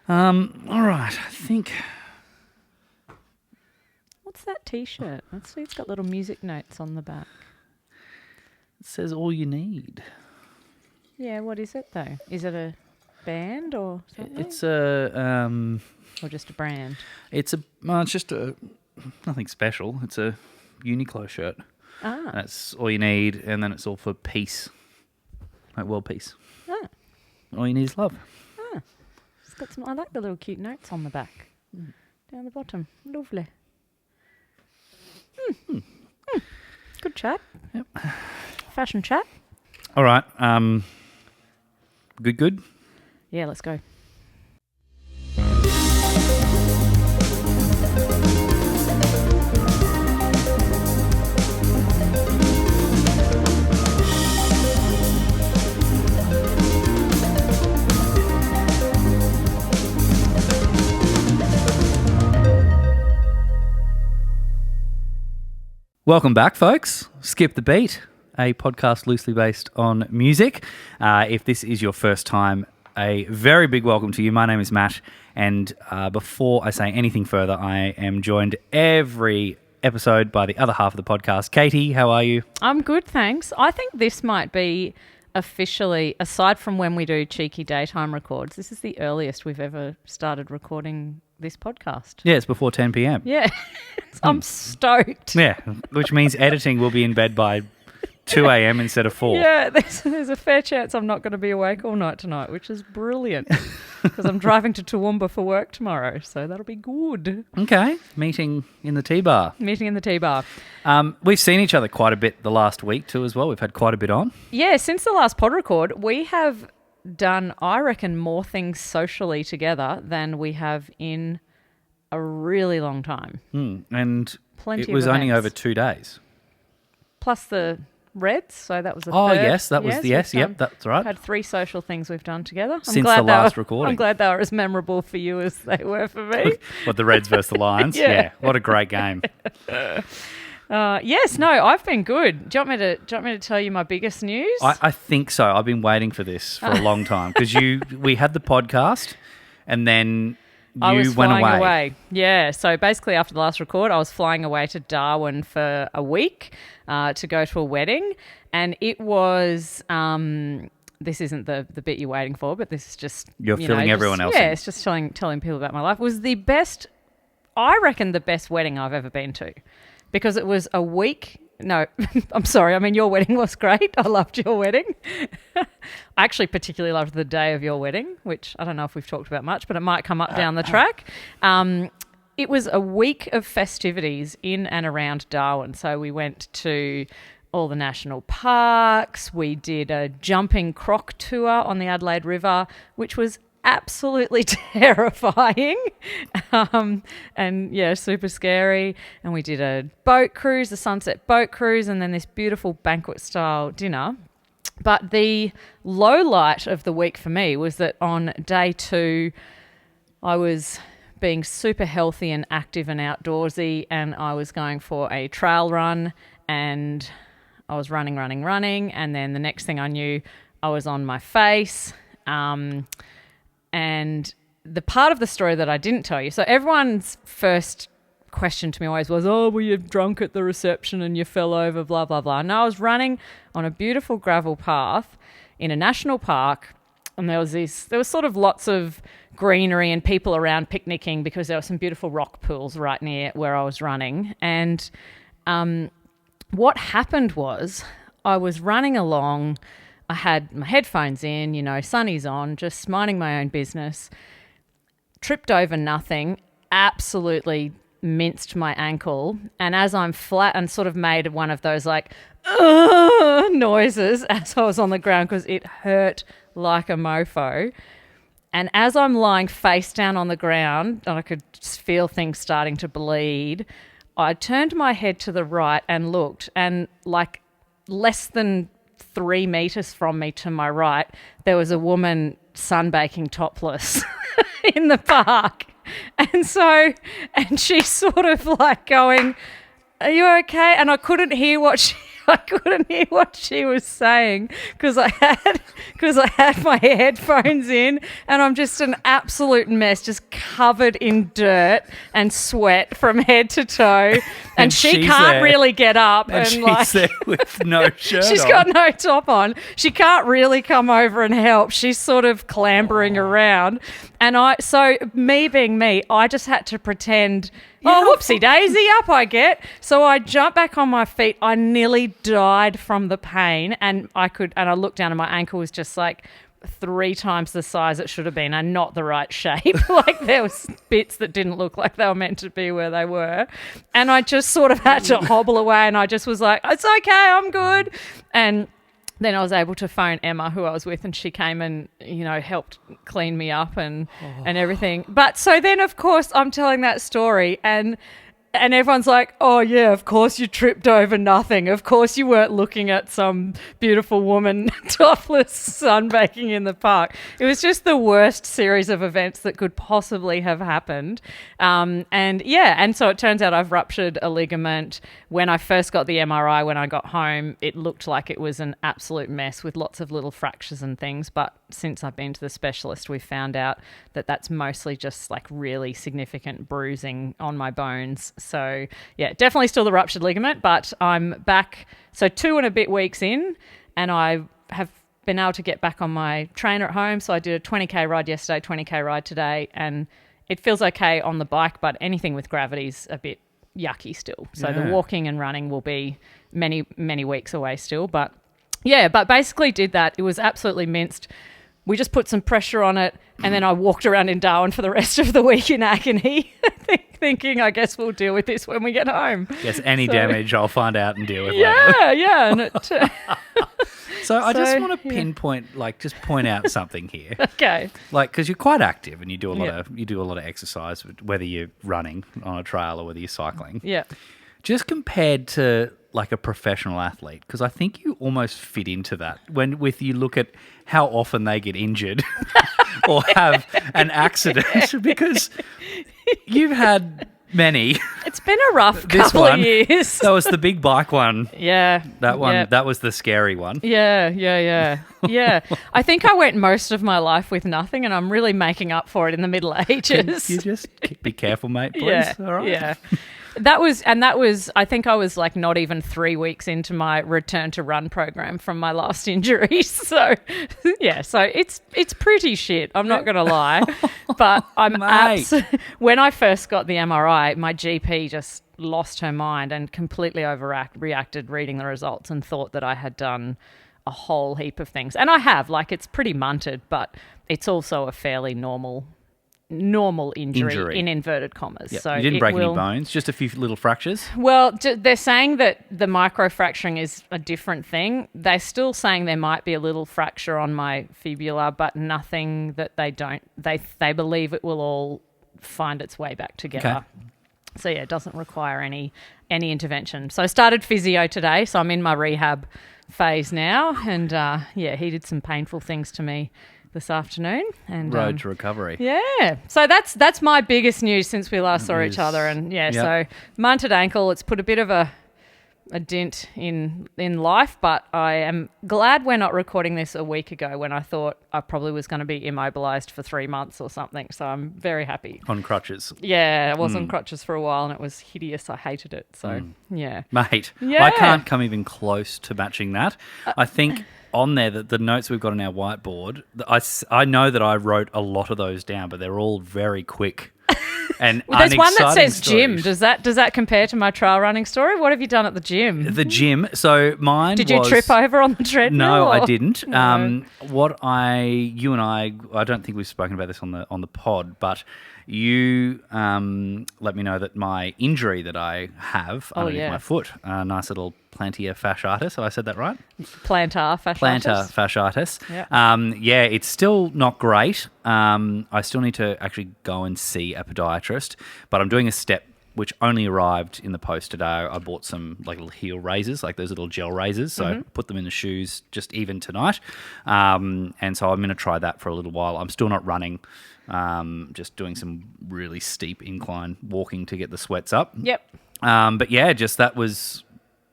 All right, I think... What's that T-shirt? Let's see, it's got little music notes on the back. It says all you need. Yeah, what is it though? Is it a band or something? It's a... Or just a brand? It's just nothing special. It's a Uniqlo shirt. Ah. That's all you need, and then it's all for peace. Like world peace. Ah. All you need is love. Ah. It's got some, I like the little cute notes on the back. Down the bottom. Lovely. Good chat. Yep. Fashion chat. All right. Good? Yeah, let's go. Welcome back, folks. Skip the Beat, a podcast loosely based on music. If this is your first time, a very big welcome to you. My name is Matt, and before I say anything further, I am joined every episode by the other half of the podcast. Katie, how are you? I'm good, thanks. I think this might be officially, aside from when we do cheeky daytime records, this is the earliest we've ever started recording this podcast. Yeah, it's before 10 p.m. Yeah. I'm stoked. Yeah, which means editing will be in bed by 2 a.m. instead of 4. Yeah, there's a fair chance I'm not going to be awake all night tonight, which is brilliant because I'm driving to Toowoomba for work tomorrow, so that'll be good. Okay, meeting in the T-bar. Meeting in the T-bar. We've seen each other quite a bit the last week too as well. We've had quite a bit on. Yeah, since the last pod record, we have done, I reckon, more things socially together than we have in a really long time. And Plenty it was of only events. over 2 days. Plus the Reds, so that was the Oh, third. yes, that was the S. Yep, that's right. Had 3 social things we've done together. Since the last recording. I'm glad they were as memorable for you as they were for me. What, the Reds versus the Lions? Yeah. What a great game. Yes, no, I've been good. Do you want me to tell you my biggest news? I think so. I've been waiting for this for a long time because we had the podcast and then I was went flying away. Yeah, so basically after the last record, I was flying away to Darwin for a week to go to a wedding, and it was. This isn't the bit you're waiting for, but this is just You're filling everyone else in. Yeah, it's just telling people about my life. It was the best, I reckon, the best wedding I've ever been to, because it was a week. No, I'm sorry. I mean, your wedding was great. I loved your wedding. I actually particularly loved the day of your wedding, which I don't know if we've talked about much, but it might come up down the track. It was a week of festivities in and around Darwin. So we went to all the national parks. We did a jumping croc tour on the Adelaide River, which was absolutely terrifying and yeah, super scary. And we did a boat cruise, a sunset boat cruise, and then this beautiful banquet style dinner. But the low light of the week for me was that on day 2 I was being super healthy and active and outdoorsy, and I was going for a trail run, and I was running, and then the next thing I knew I was on my face. And the part of the story that I didn't tell you, so everyone's first question to me always was, oh, were you drunk at the reception and you fell over, blah, blah, blah. No, I was running on a beautiful gravel path in a national park, and there was sort of lots of greenery and people around picnicking because there were some beautiful rock pools right near where I was running. And what happened was I was running along. I had my headphones in, sunnies on, just minding my own business, tripped over nothing, absolutely minced my ankle. And as I'm flat and sort of made one of those like noises as I was on the ground because it hurt like a mofo. And as I'm lying face down on the ground and I could just feel things starting to bleed, I turned my head to the right and looked, and like less than 3 meters from me to my right, there was a woman sunbaking topless in the park. And she's sort of like going, are you okay? And I couldn't hear what I couldn't hear what she was saying because I had my headphones in, and I'm just an absolute mess, just covered in dirt and sweat from head to toe. And she can't really get up, and she's there with no shirt she's on. got no top on. She can't really come over and help. She's sort of clambering around. And me being me, I just had to pretend, whoopsie daisy, up I get. So I jumped back on my feet. I nearly died from the pain, and I looked down and my ankle was just like 3 times the size it should have been and not the right shape. Like there was bits that didn't look like they were meant to be where they were. And I just sort of had to hobble away, and I just was like, it's okay, I'm good. And then I was able to phone Emma, who I was with, and she came and, helped clean me up and everything. But so then, of course, I'm telling that story, and everyone's like, oh, yeah, of course you tripped over nothing. Of course you weren't looking at some beautiful woman topless sunbaking in the park. It was just the worst series of events that could possibly have happened. And so it turns out I've ruptured a ligament. When I first got the MRI, when I got home, it looked like it was an absolute mess with lots of little fractures and things. But since I've been to the specialist, we found out that that's mostly just like really significant bruising on my bones. So, yeah, definitely still the ruptured ligament, but I'm back. So 2 and a bit weeks in, and I have been able to get back on my trainer at home. So I did a 20K ride yesterday, 20K ride today, and it feels okay on the bike, but anything with gravity's a bit yucky still. So the walking and running will be many, many weeks away still. But yeah, but basically did that. It was absolutely minced. We just put some pressure on it, and then I walked around in Darwin for the rest of the week in agony, thinking, I guess we'll deal with this when we get home. Yes, any damage I'll find out and deal with later. Yeah. And So I just want to pinpoint, just point out something here. Okay. Because you're quite active and you do a lot of exercise, whether you're running on a trail or whether you're cycling. Yeah. Just compared to like a professional athlete, because I think you almost fit into that with you look at how often they get injured or have an accident, because you've had many. It's been a rough couple of years. That was the big bike one. Yeah. That one, that was the scary one. Yeah. Yeah. I think I went most of my life with nothing, and I'm really making up for it in the Middle Ages. Can you just be careful, mate, please? Yeah. All right. Yeah. I think I was like not even 3 weeks into my return to run program from my last injury. So yeah, so it's pretty shit. I'm not going to lie, but when I first got the MRI, my GP just lost her mind and completely reacted reading the results and thought that I had done a whole heap of things. And I have, it's pretty munted, but it's also a fairly normal injury in inverted commas. Yep. So you didn't break any bones, just a few little fractures? Well, they're saying that the microfracturing is a different thing. They're still saying there might be a little fracture on my fibula, but nothing that they believe it will all find its way back together. Okay. So yeah, it doesn't require any intervention. So I started physio today, so I'm in my rehab phase now, and he did some painful things to me this afternoon, and road to recovery. Yeah, so that's my biggest news since we last saw each other, and so munted ankle. It's put a bit of a dent in life, but I am glad we're not recording this a week ago when I thought I probably was going to be immobilized for 3 months or something. So I'm very happy. On crutches. Yeah, I was on crutches for a while, and it was hideous. I hated it. So yeah, mate, I can't come even close to matching that. I think on there, the notes we've got on our whiteboard, I know that I wrote a lot of those down, but they're all very quick and there's one that says stories. gym. Does that compare to my trail running story? What have you done at the gym? The gym. So mine Did you trip over on the treadmill? No, or? I didn't. No. You and I don't think we've spoken about this on the pod, but you let me know that my injury that I have underneath my foot, a nice little plantar fasciitis. Have I said that right? Plantar fasciitis. Plantar fasciitis. Yeah. It's still not great. I still need to actually go and see a podiatrist, but I'm doing a step which only arrived in the post today. I bought some little heel razors, like those little gel razors, so I put them in the shoes just even tonight. And so I'm going to try that for a little while. I'm still not running, just doing some really steep incline walking to get the sweats up. Yep. But yeah, just that was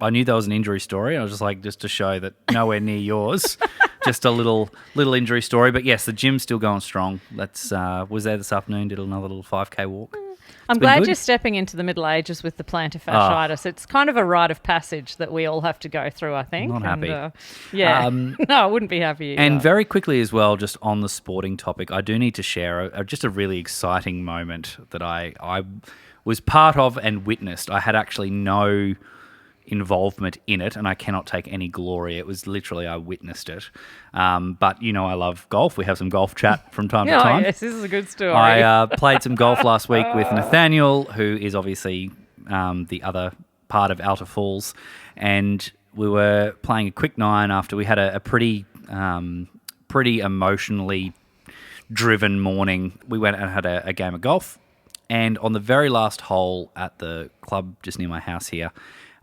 I knew there was an injury story. I was just like, just to show that nowhere near yours, just a little injury story. But yes, the gym's still going strong. That's was there this afternoon, did another little 5K walk. I'm glad you're stepping into the Middle Ages with the plantar fasciitis. It's kind of a rite of passage that we all have to go through, I think. Not happy. No, I wouldn't be happy either. And very quickly as well, just on the sporting topic, I do need to share just a really exciting moment that I was part of and witnessed. I had actually no involvement in it, and I cannot take any glory. It was literally, I witnessed it. But I love golf. We have some golf chat from time to time. Yes, this is a good story. I played some golf last week with Nathaniel, who is obviously the other part of Outer Falls, and we were playing a quick 9 after we had a pretty emotionally driven morning. We went and had a game of golf, and on the very last hole at the club just near my house here,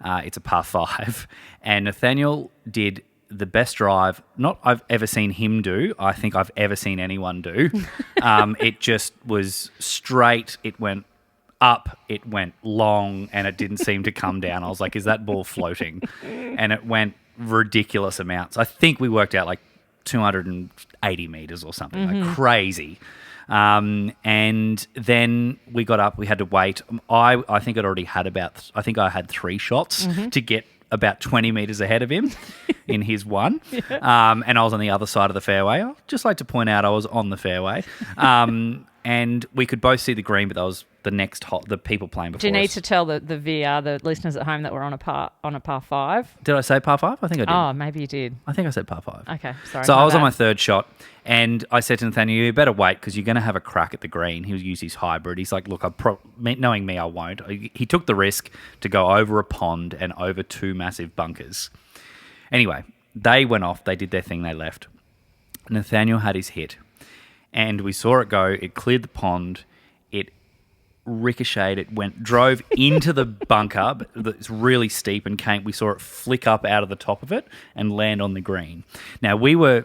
it's a par 5, and Nathaniel did the best drive I've ever seen him do. I think I've ever seen anyone do. It just was straight. It went up, it went long, and it didn't seem to come down. I was like, is that ball floating? And it went ridiculous amounts. I think we worked out like 280 meters or something, like crazy. And then we got up, we had to wait. I think I'd already had I had 3 shots to get about 20 metres ahead of him in his one. Yeah. And I was on the other side of the fairway. I'd just like to point out I was on the fairway. And we could both see the green, but that was the next the people playing before. Do you need us. to tell the VR, the listeners at home, that we're on a par 5? Did I say par 5? I think I did. Oh, maybe you did. I think I said par 5. Okay, sorry. So I was on my 3rd shot, and I said to Nathaniel, you better wait because you're going to have a crack at the green. He'll use his hybrid. He's like, look, knowing me, I won't. He took the risk to go over a pond and over 2 massive bunkers. Anyway, they went off. They did their thing. They left. Nathaniel had his hit, and we saw it go. It cleared the pond. It ricocheted. It drove into the bunker, but it's really steep, and we saw it flick up out of the top of it and land on the green. Now, we were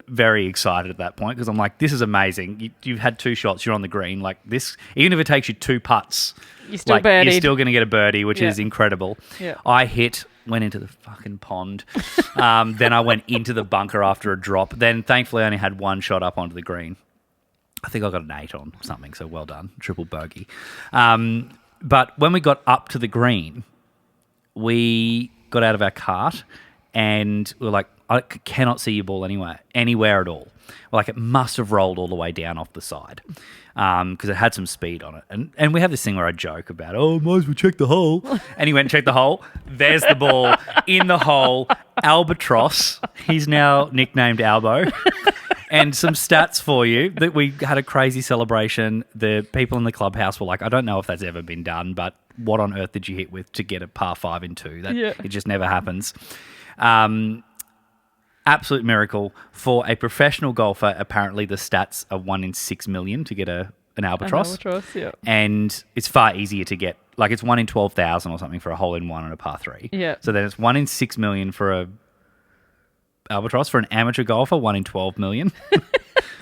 very excited at that point because I'm like, this is amazing. You've had 2 shots, you're on the green. Like this, even if it takes you 2 putts, you're still birdied. You're still going to get a birdie, which is incredible. Yeah. I went into the fucking pond. Then I went into the bunker after a drop. Then thankfully I only had 1 shot up onto the green. I think I got an 8 on something, so well done. Triple bogey. But when we got up to the green, we got out of our cart and we were like, I cannot see your ball anywhere at all. Like it must have rolled all the way down off the side because it had some speed on it. And we have this thing where I joke about, might as well check the hole. And he went and checked the hole. There's the ball in the hole. Albatross. He's now nicknamed Albo. And some stats for you, that we had a crazy celebration. The people in the clubhouse were like, I don't know if that's ever been done, but what on earth did you hit with to get a par 5 in 2? It just never happens. Absolute miracle. For a professional golfer, apparently the stats are 1 in 6 million to get an albatross. An albatross, yeah. And it's far easier to get, like it's 1 in 12,000 or something for a hole-in-one and a par 3. Yeah. So then it's 1 in 6 million for a albatross. For an amateur golfer, 1 in 12 million,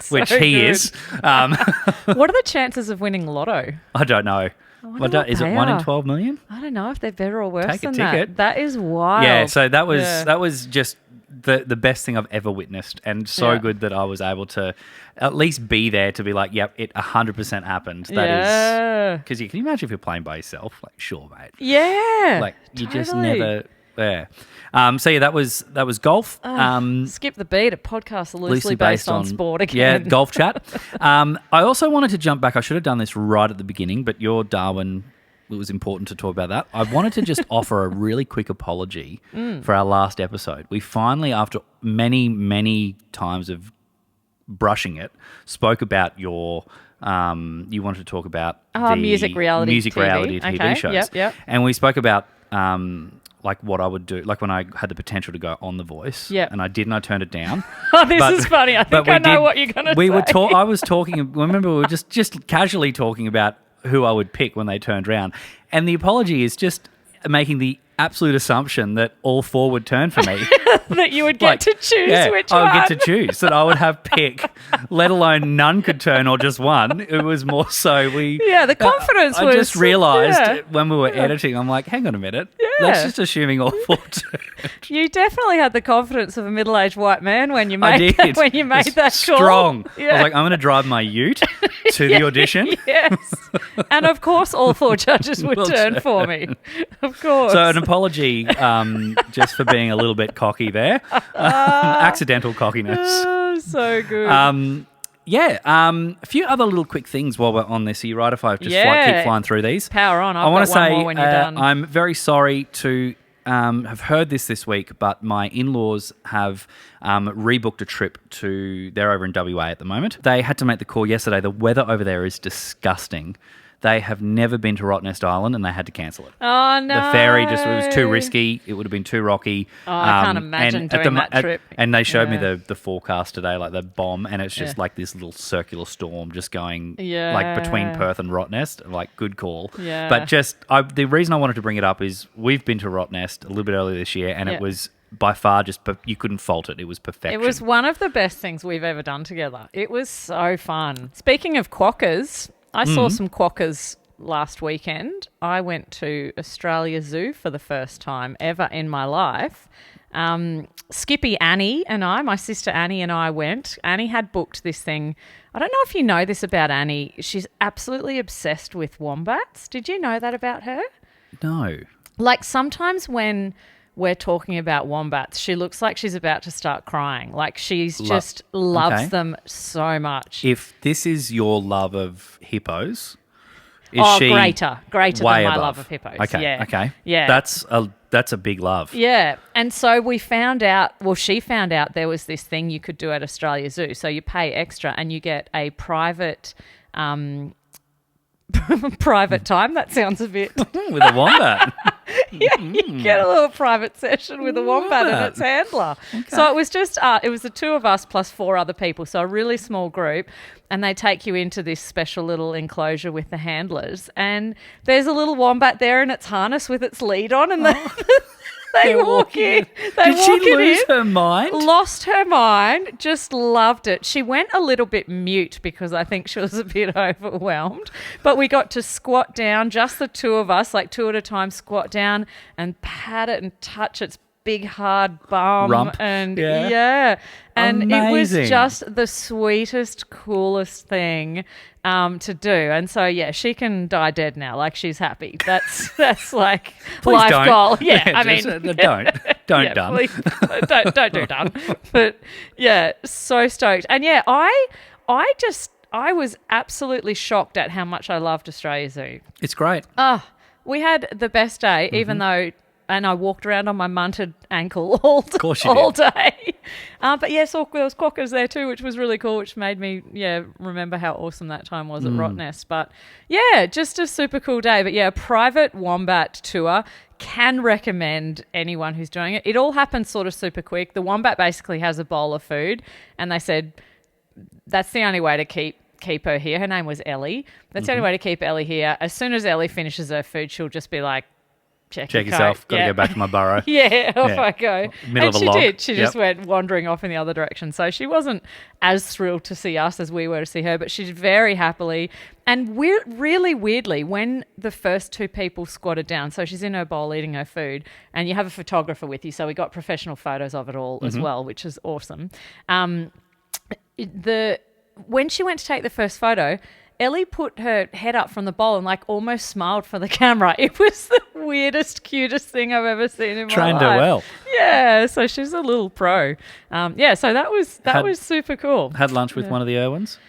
which he is. What are the chances of winning lotto? I don't know. Is it 1 in 12 million? I don't know if they're better or worse Take a than ticket. that. That is wild. Yeah, so that was just the best thing I've ever witnessed, and so good that I was able to at least be there to be like, yep, it 100% happened. That is because can you imagine if you're playing by yourself? Like, sure, mate. Yeah, like you just never. Yeah. So yeah, that was golf. Skip the beat. A podcast loosely based on sport again. Yeah, golf chat. I also wanted to jump back. I should have done this right at the beginning, but your Darwin. It was important to talk about that. I wanted to just offer a really quick apology for our last episode. We finally, after many, many times of brushing it, spoke about your. You wanted to talk about the music reality TV shows. Yep. And we spoke about like what I would do, like when I had the potential to go on The Voice. Yep. And I did, and I turned it down. This is funny. I think I know what you're going to say. I was talking. Remember, we were just casually talking about who I would pick when they turned around. And the apology is just making the absolute assumption that all 4 would turn for me. That you would get to choose which one. I would get to choose, that I would have pick, let alone none could turn or just one. It was more so the confidence was... I just realised when we were editing, I'm like, hang on a minute. Yeah. Let's just assuming all four turned. You definitely had the confidence of a middle-aged white man when you I made did. that, when you made It's that call. strong. Yeah. I was like, I'm going to drive my ute to the audition. Yes. And of course all four judges would Will turn for me. Of course. So an apology just for being a little bit cocky there. Accidental cockiness. Oh, so good. A few other little quick things while we're on this. Are you right if I just keep flying through these? Power on. I want to say more when you're done. I'm very sorry to have heard this week, but my in-laws have rebooked a trip to... They're over in WA at the moment. They had to make the call yesterday. The weather over there is disgusting. They have never been to Rottnest Island and they had to cancel it. Oh, no. The ferry it was too risky. It would have been too rocky. Oh, I can't imagine doing that trip. And they showed me the forecast today, like the bomb, and it's just like this little circular storm just going like between Perth and Rottnest. Like, good call. Yeah. But the reason I wanted to bring it up is we've been to Rottnest a little bit earlier this year, and it was by far you couldn't fault it. It was perfection. It was one of the best things we've ever done together. It was so fun. Speaking of quokkas, I saw some quokkas last weekend. I went to Australia Zoo for the first time ever in my life. Skippy Annie and my sister Annie and I went. Annie had booked this thing. I don't know if you know this about Annie. She's absolutely obsessed with wombats. Did you know that about her? No. Like, sometimes when we're talking about wombats, she looks like she's about to start crying. Like, she's just loves them so much. If this is your love of hippos, is she greater than my above? love of hippos. Okay, Yeah. okay. Yeah. That's a big love. Yeah. And so we found out, she found out there was this thing you could do at Australia Zoo. So you pay extra and you get a private private time. That sounds a bit... With a wombat. Yeah, you get a little private session with a wombat and its handler. Okay. So it was just it was the two of us plus four other people, so a really small group, and they take you into this special little enclosure with the handlers, and there's a little wombat there in its harness with its lead on, and they walk in. Did she lose her mind? Lost her mind. Just loved it. She went a little bit mute because I think she was a bit overwhelmed. But we got to squat down, just the two of us, like two at a time, squat down and pat it and touch its big hard bum. Rump. And and Amazing. it was just the sweetest, coolest thing to do. And so she can die dead now. Like, she's happy. That's like Please life don't. goal. Yeah, I just, mean, don't done. Please, don't do done. But so stoked. And I was absolutely shocked at how much I loved Australia Zoo. It's great. We had the best day, even though, and I walked around on my munted ankle all day. But there was quokkas there too, which was really cool, which made me, remember how awesome that time was at Rottnest. But just a super cool day. But a private wombat tour. Can recommend anyone who's doing it. It all happened sort of super quick. The wombat basically has a bowl of food, and they said that's the only way to keep her here. Her name was Ellie. That's the only way to keep Ellie here. As soon as Ellie finishes her food, she'll just be like, check yourself. Got to go back to my burrow. Off I go. Middle of a she log. did. She just went wandering off in the other direction. So she wasn't as thrilled to see us as we were to see her, but she did very happily. And really weirdly, when the first two people squatted down, so she's in her bowl eating her food, and you have a photographer with you, so we got professional photos of it all as well, which is awesome. When she went to take the first photo, Ellie put her head up from the bowl and almost smiled for the camera. It was the weirdest, cutest thing I've ever seen in my life. Trained her well. Yeah, so she's a little pro. So that was super cool. Had lunch with one of the Irwins?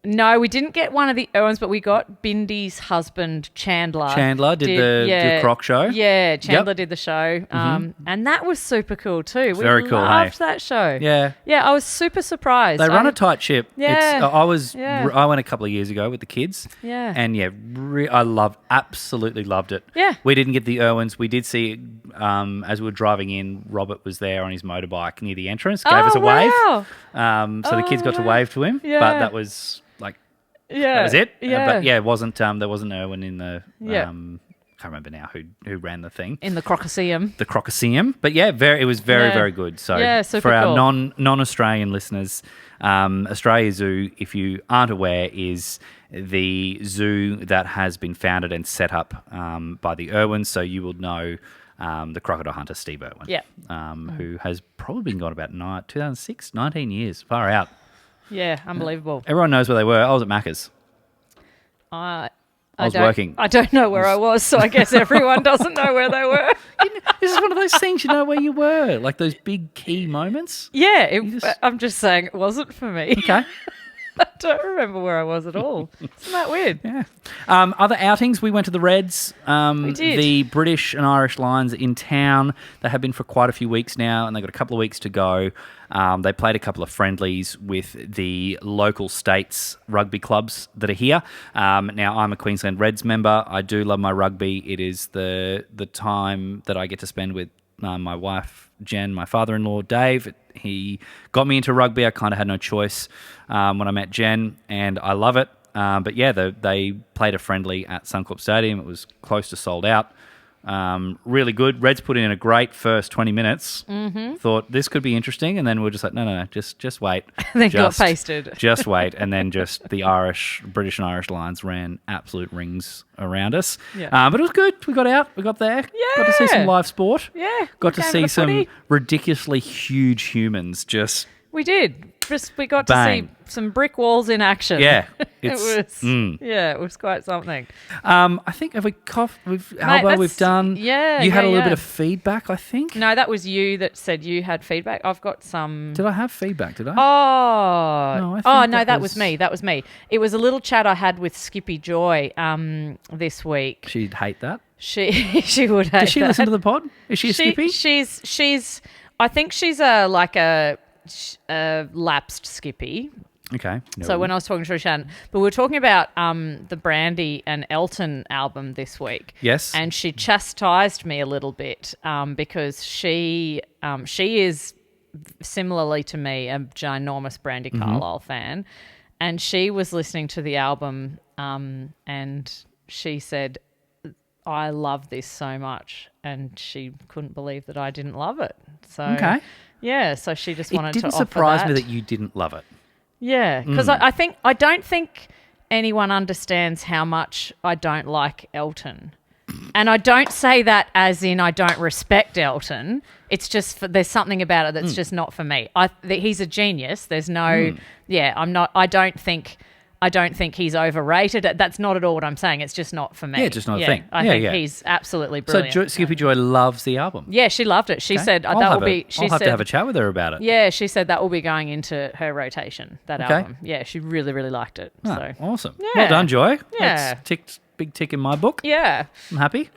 No, we didn't get one of the Irwins, but we got Bindy's husband, Chandler. Chandler did the croc show? Yeah, Chandler did the show. And that was super cool too. Very cool, We loved that show. Yeah. Yeah, I was super surprised. They run a tight ship. Yeah. I went a couple of years ago with the kids. Yeah. And absolutely loved it. Yeah. We didn't get the Irwins. We did see, as we were driving in, Robert was there on his motorbike near the entrance, gave us a wave. So the kids got to wave to him. Yeah. But that was that was it. Yeah. But it wasn't, there wasn't Irwin in the, can't remember now who ran the thing. In the Crocoseum. The Crocoseum. But it was very, very good. So super for our cool. non-Australian listeners, Australia Zoo, if you aren't aware, is the zoo that has been founded and set up by the Irwins. So you will know the crocodile hunter Steve Irwin. Yeah. Who has probably been gone about 2006, 19 years, far out. Yeah, unbelievable. Everyone knows where they were. I was at Macca's. I was don't- working. I don't know where I was, so I guess everyone doesn't know where they were. This is one of those things, you know where you were, like those big key moments. Yeah, just- I'm just saying it wasn't for me. Okay. I don't remember where I was at all. Isn't that weird? Yeah. Other outings, we went to the Reds. We did. The British and Irish Lions in town. They have been for quite a few weeks now, and they've got a couple of weeks to go. They played a couple of friendlies with the local states rugby clubs that are here. Now, I'm a Queensland Reds member. I do love my rugby. It is the time that I get to spend with my wife, Jen, my father-in-law, Dave. He got me into rugby. I kind of had no choice when I met Jen, and I love it. But yeah, they played a friendly at Suncorp Stadium. It was close to sold out. Really good. Reds put in a great first 20 minutes. Mm-hmm. Thought this could be interesting, and then we're just like, no, just wait. They got pasted. Just wait, and then just the British and Irish Lions ran absolute rings around us. Yeah. But it was good. We got out. We got there. Got to see some live sport. Yeah. Got to game see of some footy. ridiculously huge humans just... We did. We got Bang. to see some brick walls in action. Yeah. It was quite something. I think have we coughed? Albo, that's- we've done. yeah, You had a yeah, little bit yeah. of feedback, I think. No, that was you that said you had feedback. I've got some. Did I have feedback? Did I? Oh, No, I think no, that that was- was me. That was me. It was a little chat I had with Skippy Joy this week. She'd hate that. She would hate Does she that. listen to the pod? Is she a Skippy? She's. I think she's a lapsed Skippy. Okay. No. So when I was talking to her, Shannon, but we were talking about the Brandy and Elton album this week. Yes. And she chastised me a little bit because she is similarly to me a ginormous Brandy Carlisle fan, and she was listening to the album and she said, I love this so much, and she couldn't believe that I didn't love it. So Okay. yeah, so she just wanted It to didn't offer surprise that. me that you didn't love it. Yeah, because I don't think anyone understands how much I don't like Elton, and I don't say that as in I don't respect Elton. It's just there's something about it that's just not for me. He's a genius. There's no, I'm not. I don't think he's overrated. That's not at all what I'm saying. It's just not for me. Yeah, just not a thing. I Yeah, think yeah. he's absolutely brilliant. So Skippy Joy loves the album. Yeah, she loved it. She Okay. said I'll that have will be. She I'll have said, to have a chat with her about it. Yeah, she said that will be going into her rotation, that Okay. album. Yeah, she really, really liked it. Oh, So awesome. Yeah. Well done, Joy. Yeah. That's big tick in my book. yeah, I'm happy.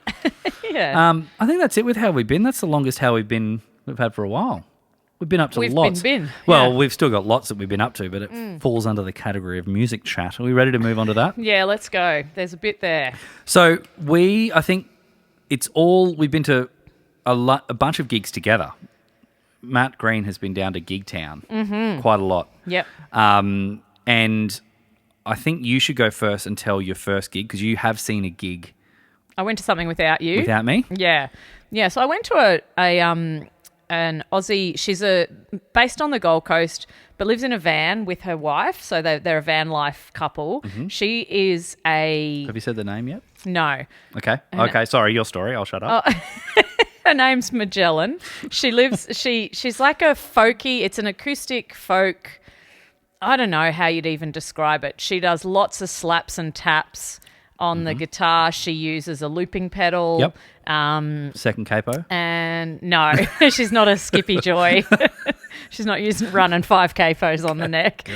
yeah. I think that's it with How We've Been. That's the longest How We've Been we've had for a while. We've been up to We've lots. been, Well, yeah. we've still got lots that we've been up to, but it falls under the category of music chat. Are we ready to move on to that? Yeah, let's go. There's a bit there. So I think we've been to a bunch of gigs together. Matt Green has been down to Gig Town quite a lot. Yep. And I think you should go first and tell your first gig because you have seen a gig I went to something without you. without me. Yeah. Yeah, so I went to an Aussie, she's based on the Gold Coast, but lives in a van with her wife. So they're a van life couple. She is Have you said the name yet? no. Okay. Okay. Sorry, your story. I'll shut up. Her name's Magellan. She lives. She's like a folky. It's an acoustic folk. I don't know how you'd even describe it. She does lots of slaps and taps on the guitar. She uses a looping pedal. Yep. Second capo. And no, she's not a Skippy Joy. She's not running 5 capos on the neck.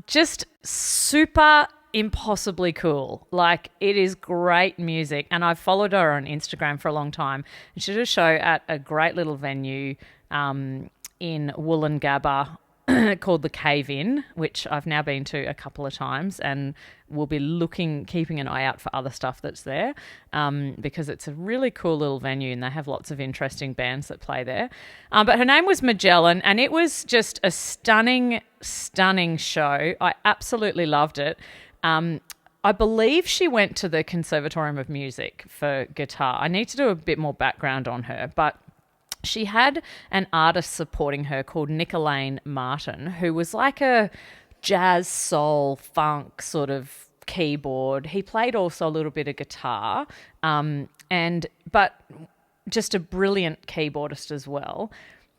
Just super impossibly cool. Like, it is great music, and I've followed her on Instagram for a long time. And she did a show at a great little venue in Wollongabba called the Cave Inn, which I've now been to a couple of times, and we'll be keeping an eye out for other stuff that's there, because it's a really cool little venue and they have lots of interesting bands that play there. But her name was Magellan, and it was just a stunning, stunning show. I absolutely loved it. I believe she went to the Conservatorium of Music for guitar. I need to do a bit more background on her, but she had an artist supporting her called Nicolene Martin, who was like a jazz, soul, funk sort of keyboard. He played also a little bit of guitar, but just a brilliant keyboardist as well.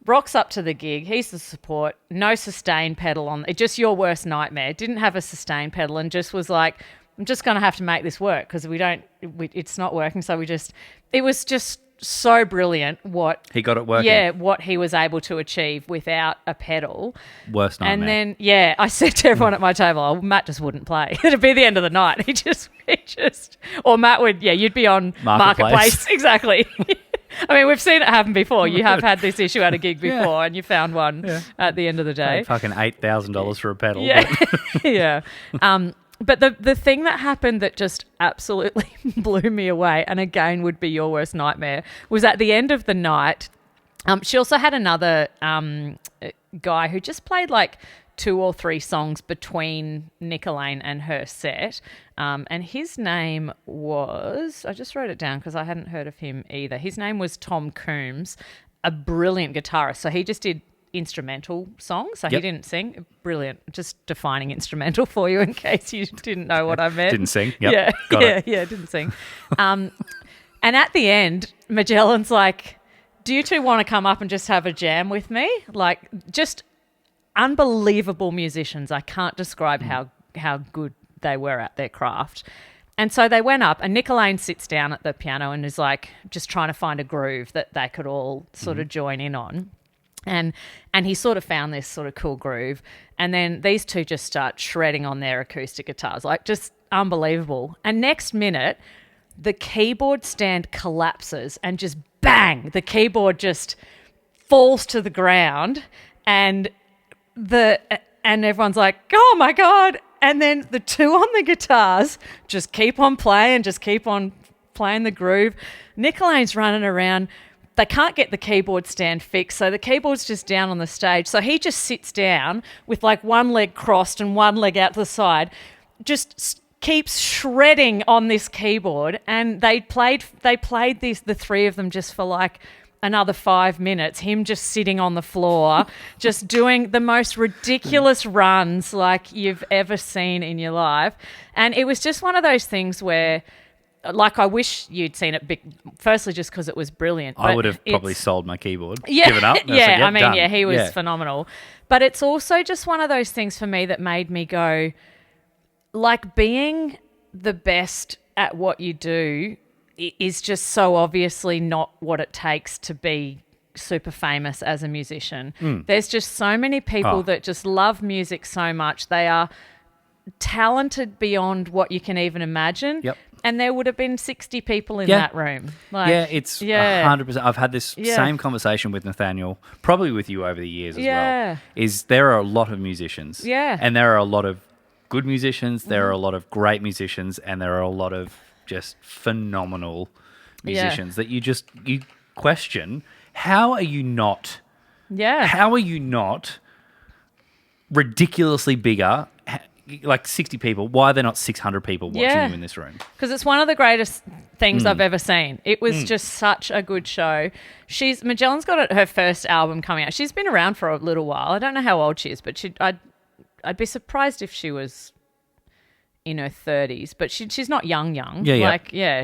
Rocks up to the gig. He's the support. No sustain pedal on. It just your worst nightmare. Didn't have a sustain pedal and just was like, I'm just going to have to make this work because it's not working. So it was just so brilliant what he got it working. Yeah, what he was able to achieve without a pedal. Worst nightmare. And then, I said to everyone at my table, Matt just wouldn't play. It'd be the end of the night. He just, or Matt would, you'd be on Marketplace. Exactly. I mean, we've seen it happen before. You have had this issue at a gig before and you found one at the end of the day. Fucking $8,000 for a pedal. Yeah. Yeah. But the thing that happened that just absolutely blew me away, and again would be your worst nightmare, was at the end of the night, she also had another guy who just played like 2 or 3 songs between Nick Elaine and her set. And his name was, I just wrote it down because I hadn't heard of him either. His name was Tom Coombs, a brilliant guitarist. So he just did instrumental songs. So he didn't sing. Brilliant. Just defining instrumental for you in case you didn't know what I meant. Didn't sing. Yep. Yeah, didn't sing. And at the end, Magellan's like, do you two want to come up and just have a jam with me? Like, just unbelievable musicians. I can't describe how good they were at their craft. And so they went up and Nick Elaine sits down at the piano and is like just trying to find a groove that they could all sort of join in on. And he sort of found this sort of cool groove. And then these two just start shredding on their acoustic guitars, like just unbelievable. And next minute, the keyboard stand collapses and just bang, the keyboard just falls to the ground and everyone's like, oh my God. And then the two on the guitars just keep on playing the groove. Nick Elaine's running around. They can't get the keyboard stand fixed, so the keyboard's just down on the stage. So he just sits down with like one leg crossed and one leg out to the side, just keeps shredding on this keyboard. And they played this, the three of them, just for like another 5 minutes, him just sitting on the floor, just doing the most ridiculous runs like you've ever seen in your life. And it was just one of those things where, like, I wish you'd seen it, firstly just because it was brilliant. I would have probably sold my keyboard, yeah, given up. He was phenomenal. But it's also just one of those things for me that made me go, like, being the best at what you do is just so obviously not what it takes to be super famous as a musician. There's just so many people that just love music so much. They are talented beyond what you can even imagine. Yep. And there would have been 60 people in that room. Like, it's 100%. I've had this same conversation with Nathaniel, probably with you over the years as well, is there are a lot of musicians. Yeah. And there are a lot of good musicians, there are a lot of great musicians, and there are a lot of just phenomenal musicians that you question, how are you not ridiculously bigger, like 60 people? Why are there not 600 people watching you in this room? Because it's one of the greatest things I've ever seen. It was just such a good show. Magellan's got her first album coming out. She's been around for a little while. I don't know how old she is, but I'd be surprised if she was in her 30s, but she's not young.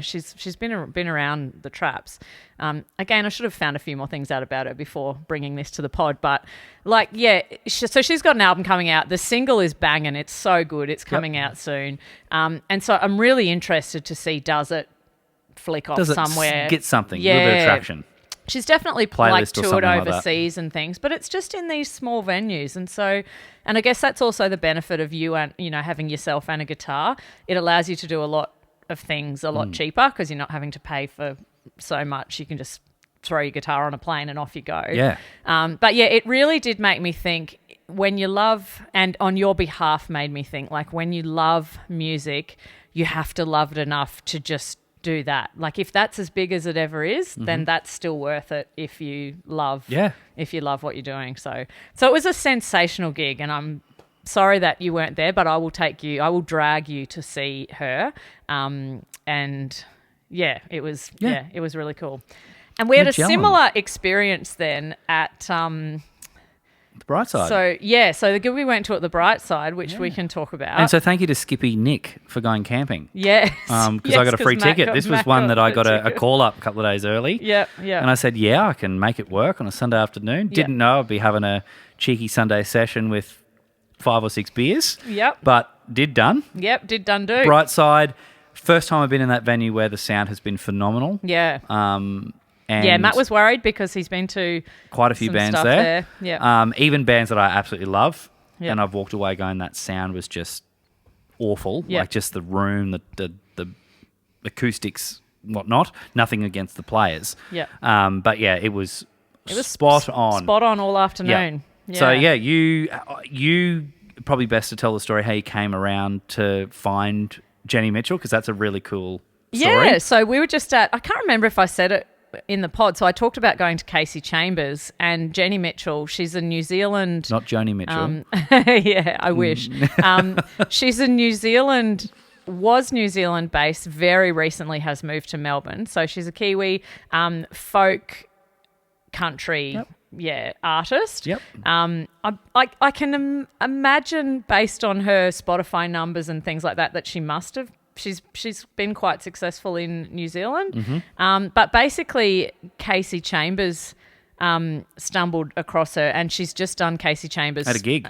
She's been around the traps. Again, I should have found a few more things out about her before bringing this to the pod, but so she's got an album coming out. The single is banging. It's so good. It's coming out soon. And so I'm really interested to see, does it flick off somewhere? Get something, a little bit of traction. She's definitely toured overseas and things, but it's just in these small venues. And so, and I guess that's also the benefit of you and, having yourself and a guitar. It allows you to do a lot of things a lot cheaper because you're not having to pay for so much. You can just throw your guitar on a plane and off you go. Yeah. But yeah, it really did make me think, when you love, and on your behalf made me think, like, when you love music, you have to love it enough to just do that. Like, if that's as big as it ever is, then that's still worth it if you love what you're doing. So it was a sensational gig, and I'm sorry that you weren't there, but I will drag you to see her. And it was really cool. And we had a similar experience then at The bright side. So the gig we went to at the Bright Side, which we can talk about. And so thank you to Skippy Nick for going camping. Yes. Because I got a free ticket. This was one that I got a call up a couple of days early. Yeah. And I said, yeah, I can make it work on a Sunday afternoon. Didn't know I'd be having a cheeky Sunday session with 5 or 6 beers. Yep. But did done. Yep, did done do. Bright Side. First time I've been in that venue where the sound has been phenomenal. Yeah. And Matt was worried because he's been to quite a few some bands stuff there. Yeah. Even bands that I absolutely love. Yep. And I've walked away going, that sound was just awful. Yep. Like just the room, the acoustics, whatnot. Nothing against the players. Yeah. But yeah, it was spot on. Spot on all afternoon. Yeah. So yeah, you probably best to tell the story how you came around to find Jenny Mitchell, because that's a really cool story. Yeah, so we were just I can't remember if I said it in the pod, so I talked about going to Casey Chambers, and Jenny Mitchell, she's a New Zealand... Not Joni Mitchell. Yeah, I wish. She's a was New Zealand based, very recently has moved to Melbourne. So she's a Kiwi folk country artist. Yep. I can imagine, based on her Spotify numbers and things like that she must have. She's been quite successful in New Zealand. Mm-hmm. But basically, Casey Chambers stumbled across her, and she's just done Casey Chambers at a gig.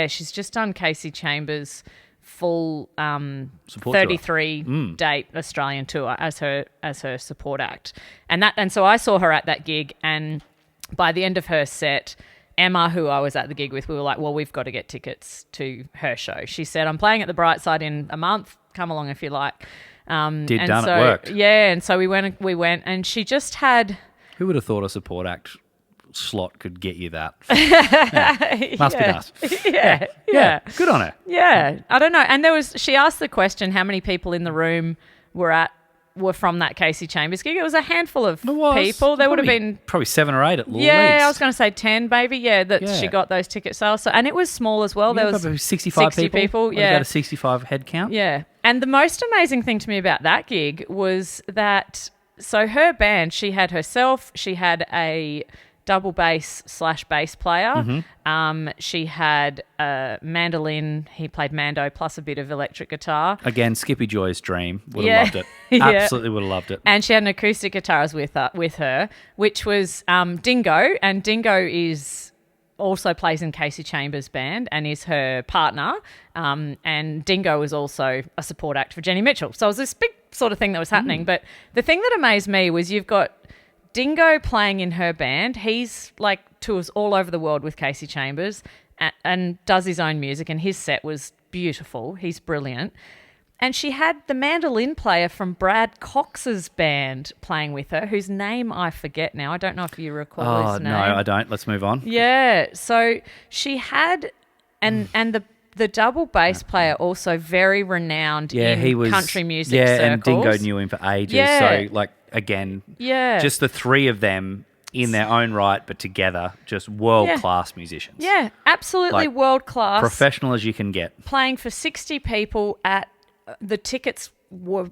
She's just done Casey Chambers full 33 date Australian tour as her support act, and so I saw her at that gig, and by the end of her set, Emma, who I was at the gig with, we were like, well, we've got to get tickets to her show. She said, I'm playing at the Bright Side in a month. Come along if you like. It worked. Yeah, and so we went, and she just had... Who would have thought a support act slot could get you that? Must be nice. Yeah. Good on her. Yeah. I don't know. And she asked the question, how many people in the room were from that Casey Chambers gig. It was a handful of people. There would have been... Probably 7 or 8 at least. Yeah, I was going to say 10 maybe. She got those ticket sales. So, and it was small as well. There was 65 people. Yeah. About a 65 head count. Yeah. And the most amazing thing to me about that gig was that... So her band, she had herself, she had a double bass / bass player. Mm-hmm. She had a mandolin. He played mando plus a bit of electric guitar. Again, Skippy Joy's dream. Would have loved it. Absolutely would have loved it. And she had an acoustic guitarist with her, which was Dingo. And Dingo also plays in Casey Chambers' band and is her partner. And Dingo was also a support act for Jenny Mitchell. So it was this big sort of thing that was happening. But the thing that amazed me was you've got Dingo playing in her band. He's tours all over the world with Casey Chambers and does his own music, and his set was beautiful. He's brilliant. And she had the mandolin player from Brad Cox's band playing with her, whose name I forget now. I don't know if you recall his name. No, I don't. Let's move on. Yeah. So she had, and the double bass player also very renowned in country music circles. Yeah, and Dingo knew him for ages. Yeah. So, just the three of them in their own right, but together, just world-class musicians. Yeah, absolutely world-class. Professional as you can get. Playing for 60 people at, the tickets were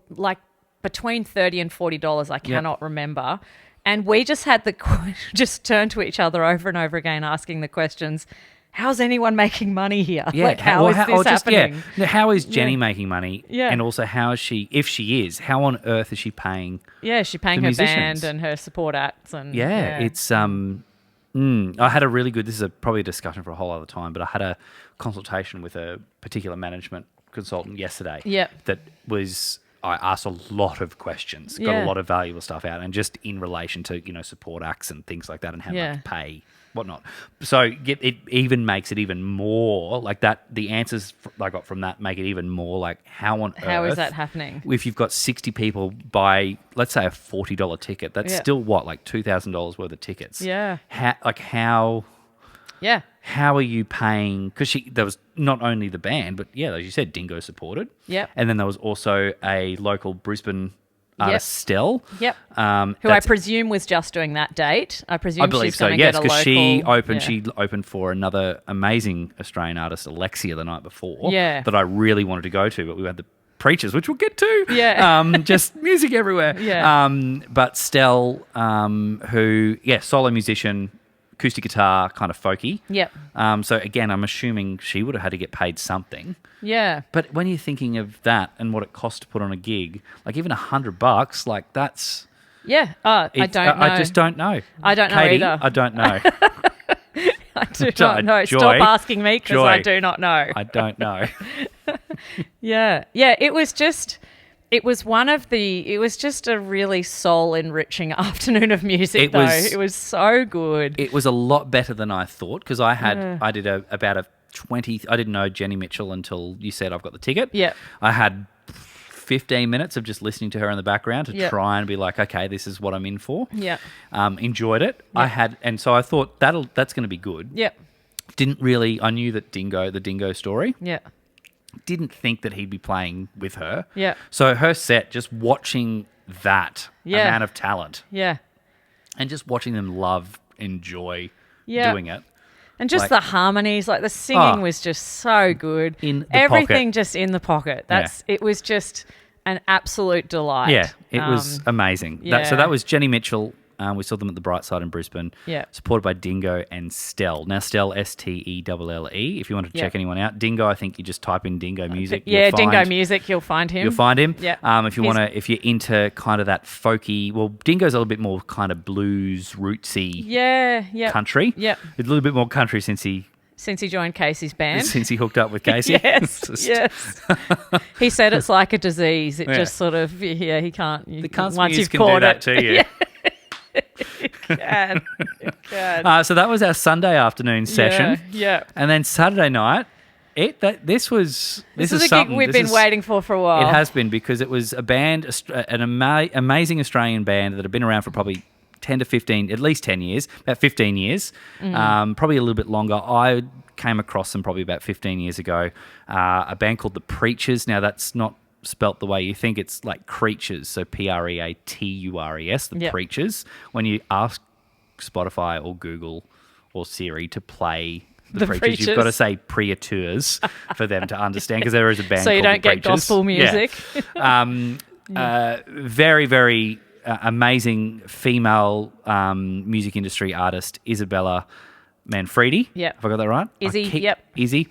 between $30 and $40, I cannot remember. And we just had just turned to each other over and over again asking the questions, how's anyone making money here? Yeah. How is this happening? Yeah. How is Jenny making money? Yeah. And also how is she, if she is, how on earth is she paying she's paying her musicians? band and her support acts. And it's, I had a really good, this is probably a discussion for a whole other time, but I had a consultation with a particular management consultant yesterday. Yep. That was... I asked a lot of questions, got a lot of valuable stuff out, and just in relation to, support acts and things like that and how much pay, whatnot. So it even makes it even more like that. The answers I got from that make it even more like how on earth... How is that happening? If you've got 60 people buy, let's say, a $40 ticket, that's still $2,000 worth of tickets. Yeah. How... Yeah. How are you paying? Because there was not only the band, but as you said, Dingo supported. Yep. And then there was also a local Brisbane artist, Stell. Yep. Who I presume was just doing that date. I presume believe she's going to get a local... she opened. Yeah. She opened for another amazing Australian artist, Alexia, the night before. Yeah. That I really wanted to go to, but we had the Preachers, which we'll get to. Yeah. Just music everywhere. Yeah. But Stell, who, solo musician. acoustic guitar, kind of folky. Yep. So again, I'm assuming she would have had to get paid something. Yeah. But when you're thinking of that and what it costs to put on a gig, like even $100, like that's... Yeah. I don't know. I just don't know. I don't know Katie, either. I don't know. I do not know. Joy, Stop asking me because Joy, I do not know. I don't know. Yeah. Yeah. It was just a really soul enriching afternoon of music, It was so good. It was a lot better than I thought because I did about a 20. I didn't know Jenny Mitchell until you said I've got the ticket. Yeah. I had 15 minutes of just listening to her in the background to try and be like, okay, this is what I'm in for. Yeah. Enjoyed it. Yeah. So I thought that's going to be good. Yeah. I knew that the Dingo story. Yeah. Didn't think that he'd be playing with her. Yeah. So her set, just watching that amount of talent. Yeah. And just watching them enjoy doing it. And just the harmonies, like the singing was just so good. Everything just in the pocket. It was just an absolute delight. Yeah, it was amazing. Yeah. So that was Jenny Mitchell. We saw them at the Bright Side in Brisbane. Yeah. Supported by Dingo and Stell. Now, Stell, Stelle. If you wanted to check anyone out. Dingo, I think you just type in Dingo Music. Dingo Music, you'll find him. You'll find him. Yeah. If you're into kind of that folky, well, Dingo's a little bit more kind of blues, rootsy country. Yeah. A little bit more country since he joined Casey's band. Since he hooked up with Casey. Yes. He said it's like a disease. It just sort of, he can't. The cunts once muse you've can caught do that it. to you. It can. So that was our Sunday afternoon session. Yeah. And then Saturday night, this is a gig we've been waiting for a while. It has been because it was a band, an amazing Australian band that had been around for probably 10 to 15, at least 10 years, about 15 years, probably a little bit longer. I came across them probably about 15 years ago, a band called The Preachers. Now, that's not spelt the way you think. It's like creatures, so Preatures, The Preachers. When you ask Spotify or Google or Siri to play The Preachers, you've got to say Preatures for them to understand because there is a band so you called don't get Preachers. Gospel music. Very, very amazing female music industry artist, Isabella Manfredi. Yeah. Have I got that right? Izzy. Izzy.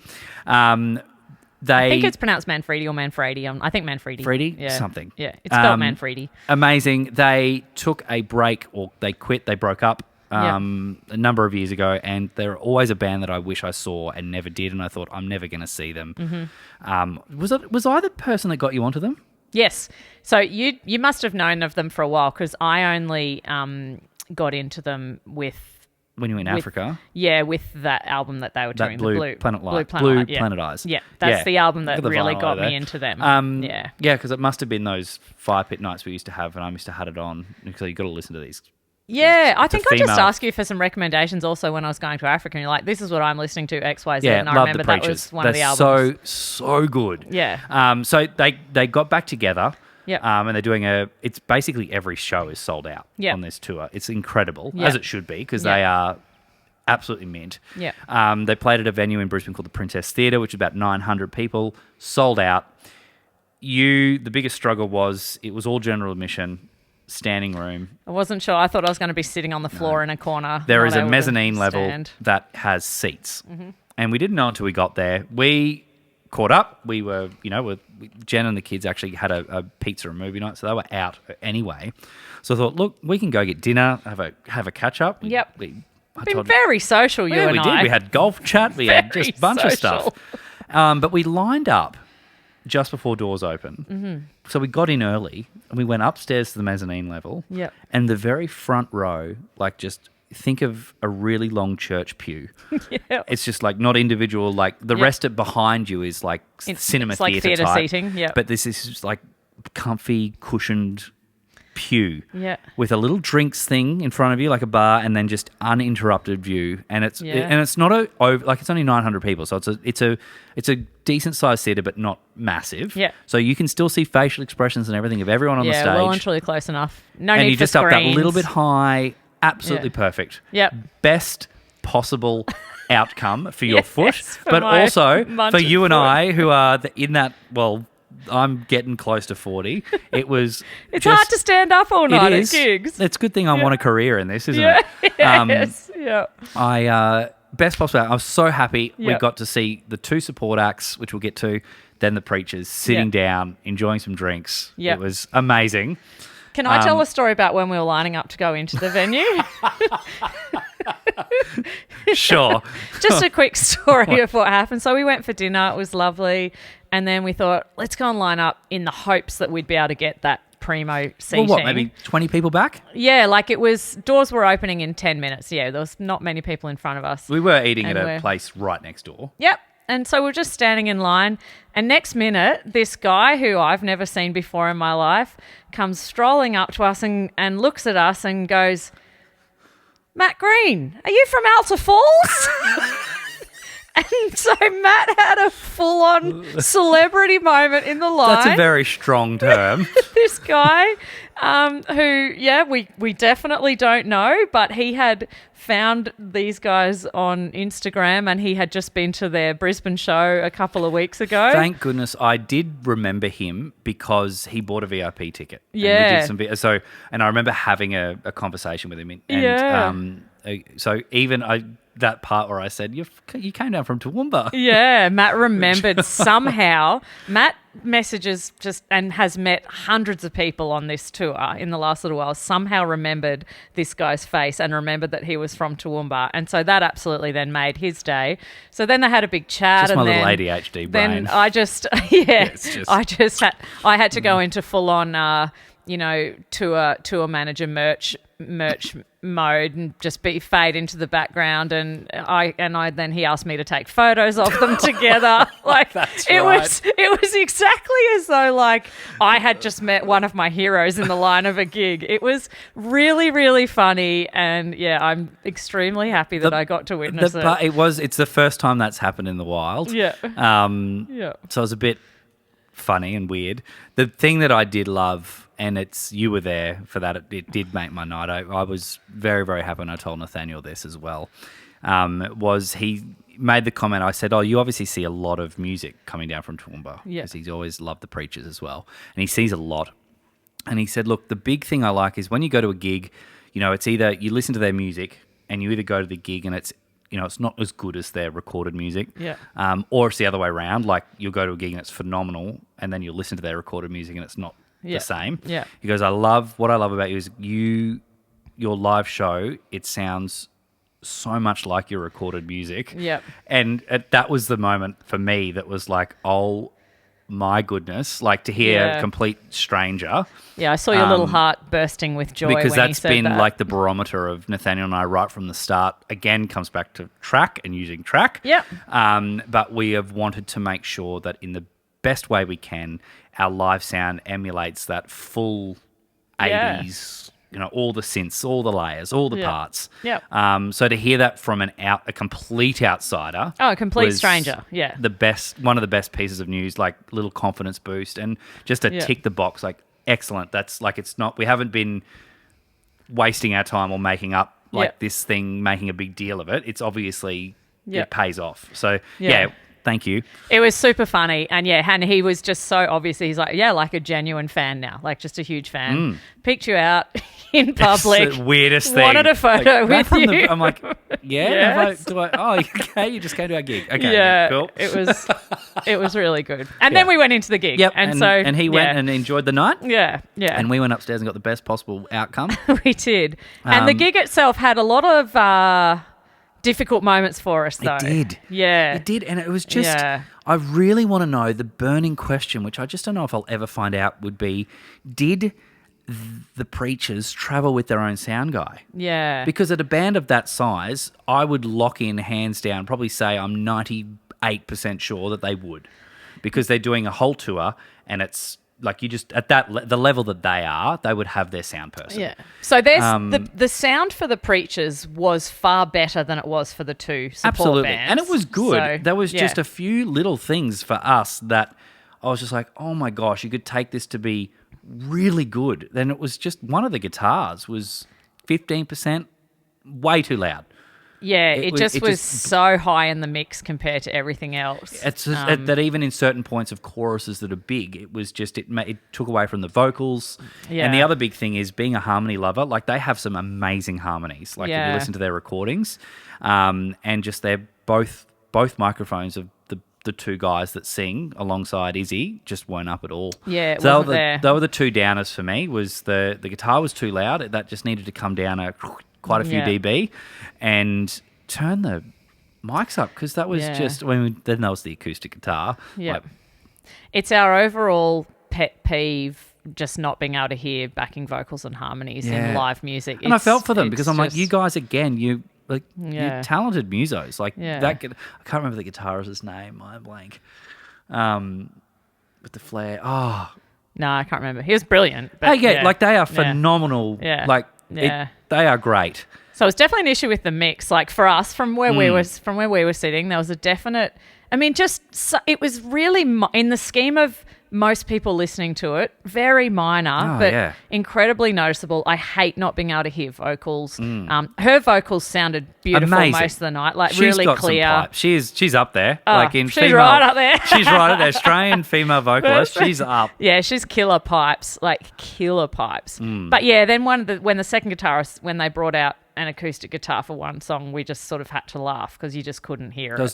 I think it's pronounced Manfredi or Manfredi. I think Manfredi. Freddie? Yeah. Something. Yeah, it's spelled Manfredi. Amazing. They took a break, or they quit, they broke up a number of years ago, and they're always a band that I wish I saw and never did, and I thought, I'm never going to see them. Mm-hmm. Was I the person that got you onto them? Yes. So you must have known of them for a while because I only got into them with... When you were in Africa? Yeah, with that album that they were doing. Blue Planet Light. Blue Planet Eyes. Yeah, that's the album that really got me into them. Yeah, because it must have been those fire pit nights we used to have, and I used to have it on. So you got to listen to these. Yeah, I think I just asked you for some recommendations also when I was going to Africa, and you're like, this is what I'm listening to, XYZ, and I remember that was one of the albums. So good. Yeah. So they got back together. Yeah. And they're doing it's basically every show is sold out on this tour. It's incredible, as it should be, because they are absolutely mint. Yeah. They played at a venue in Brisbane called the Princess Theatre, which is about 900 people, sold out. The biggest struggle was it was all general admission, standing room. I wasn't sure. I thought I was going to be sitting on the floor in a corner. There is a mezzanine level that has seats. Mm-hmm. And we didn't know until we got there. We caught up. We were, Jen and the kids actually had a pizza and movie night, so they were out anyway. So I thought, look, we can go get dinner, have a catch up. Yep. Been very social, you and I. We did. We had golf chat. We had just a bunch of stuff. But we lined up just before doors open. Mm-hmm. So we got in early and we went upstairs to the mezzanine level. Yep. And the very front row, like just think of a really long church pew. Yep. It's just like not individual, like the rest of behind you is like cinema like theatre type. Seating. Yeah. But this is just like comfy, cushioned pew with a little drinks thing in front of you, like a bar, and then just uninterrupted view. And it's not it's only 900 people, so it's a decent sized theatre, but not massive. Yeah. So you can still see facial expressions and everything of everyone on the stage. Yeah, well and truly close enough. No and need you for just screens. up that little bit high. Absolutely perfect. Yep. Best possible outcome for your foot, for but my also for you and foot. I, who are in that, well, I'm getting close to 40. It was. It's hard to stand up all night at gigs. It's a good thing I want a career in this, isn't it? Yes. Yeah. Best possible. I was so happy we Yep. got to see the two support acts, which we'll get to, then the preachers sitting Yep. down, enjoying some drinks. Yep. It was amazing. Can I tell a story about when we were lining up to go into the venue? Sure. Just a quick story of what happened. So we went for dinner. It was lovely. And then we thought, let's go and line up in the hopes that we'd be able to get that primo seating. Well, what, maybe 20 people back? Yeah, like it was, doors were opening in 10 minutes. Yeah, there was not many people in front of us. We were eating at And a place right next door. Yep. And so we're just standing in line. And next minute, this guy who I've never seen before in my life comes strolling up to us and looks at us and goes, Matt Green, are you from Alta Falls? And so Matt had a full-on celebrity moment in the line. That's a very strong term. This guy who, we definitely don't know, but he had found these guys on Instagram and he had just been to their Brisbane show a couple of weeks ago. Thank goodness I did remember him because he bought a VIP ticket. Yeah. And we did and I remember having a conversation with him. So even that part where I said, you came down from Toowoomba. Yeah, Matt remembered somehow. Matt messages and has met hundreds of people on this tour in the last little while, somehow remembered this guy's face and remembered that he was from Toowoomba. And so that absolutely then made his day. So then they had a big chat. Just my little ADHD brain. Then I I had to go into full on, tour manager merch mode and just fade into the background and he asked me to take photos of them together. Like That's it right. was exactly as though like I had just met one of my heroes in the line of a gig. It was really, really funny and I'm extremely happy that I got to witness it. It's the first time that's happened in the wild. Yeah. So it was a bit funny and weird. The thing that I did love, and you were there for that, it did make my night. I was very, very happy, and I told Nathaniel this as well, was he made the comment, I said, you obviously see a lot of music coming down from Toowoomba, because he's always loved the preachers as well, and he sees a lot. And he said, look, the big thing I like is when you go to a gig, it's either you listen to their music and you either go to the gig and it's not as good as their recorded music. Yeah. Or it's the other way around. Like you'll go to a gig and it's phenomenal, and then you'll listen to their recorded music and it's not the same. Yeah. He goes, what I love about you is your live show, it sounds so much like your recorded music. Yeah. And that was the moment for me that was like, oh my goodness, like to hear a complete stranger. Yeah, I saw your little heart bursting with joy because when that's you said been that. like the barometer of Nathaniel and I right from the start. Again, comes back to track and using track. Yep. But we have wanted to make sure that in the best way we can, our live sound emulates that full 80s, all the synths, all the layers, all the parts. Yep. So to hear that from a complete outsider. Oh, a complete was stranger. Yeah. One of the best pieces of news, like little confidence boost and just to tick the box, like excellent. That's like, we haven't been wasting our time or making up this thing, making a big deal of it. It's obviously, it pays off. So thank you. It was super funny. And and he was just so obviously, he's like, like a genuine fan now, like just a huge fan. Picked you out in public. It's the weirdest thing. Wanted a photo with you. I'm like, Yes. Okay, you just came to our gig. Okay, cool. It was really good. And then we went into the gig. Yep, and he went and enjoyed the night. Yeah. And we went upstairs and got the best possible outcome. We did. And the gig itself had a lot of difficult moments for us, though. It did. Yeah. It did. And it was just, I really want to know the burning question, which I just don't know if I'll ever find out, would be, did the preachers travel with their own sound guy? Yeah. Because at a band of that size, I would lock in, hands down, probably say I'm 98% sure that they would. Because they're doing a whole tour and it's like you just, at the level that they would have their sound person. Yeah. So there's the sound for the preachers was far better than it was for the two support bands. And it was good. So, there was just a few little things for us that I was just like, oh my gosh, you could take this to be really good. Then it was just one of the guitars was 15% way too loud. it just was so high in the mix compared to everything else. It's just, that even in certain points of choruses that are big, it was just it took away from the vocals. Yeah. And the other big thing is being a harmony lover. Like they have some amazing harmonies. Like if you listen to their recordings, and just they're both microphones of the two guys that sing alongside Izzy just weren't up at all. Yeah, so wasn't there. They were the two downers for me. Was the guitar was too loud. That just needed to come down quite a few dB, and turn the mics up because that was just then that was the acoustic guitar. Yeah, it's our overall pet peeve. Just not being able to hear backing vocals and harmonies in live music. And I felt for them because I'm like, you guys again, you're talented musos. Like that. I can't remember the guitarist's name. I'm blank. With the flare. Oh no, I can't remember. He was brilliant. But like they are phenomenal. Yeah. Like they are great. So it's definitely an issue with the mix. Like for us, from where we were sitting, there was a definite. I mean, it was really in the scheme of most people listening to it, very minor, but incredibly noticeable. I hate not being able to hear vocals. Her vocals sounded beautiful most of the night, like she's really got clear. Some pipe. She's up there. She's right up there. She's right up there. Australian female vocalist. She's up. Yeah, she's killer pipes, like killer pipes. But yeah, then when the second guitarist, when they brought out an acoustic guitar for one song, we just sort of had to laugh because you just couldn't hear it.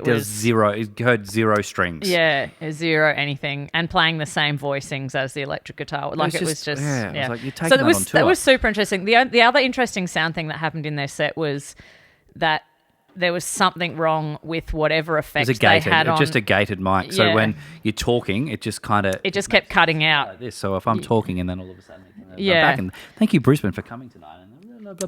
There's zero. It heard zero strings. Yeah, zero anything, and playing the same voicings as the electric guitar. Like it was just I was like, you're taking that on tour. That was super interesting. The other interesting sound thing that happened in their set was that there was something wrong with whatever effect they had on. Just a gated mic. So when you're talking, it just kind of... It just kept cutting out. Like this. So if I'm talking and then all of a sudden... I'm back and thank you, Brisbane, for coming tonight.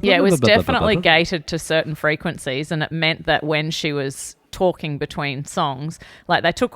Yeah, it was definitely gated to certain frequencies, and it meant that when she was talking between songs, like they took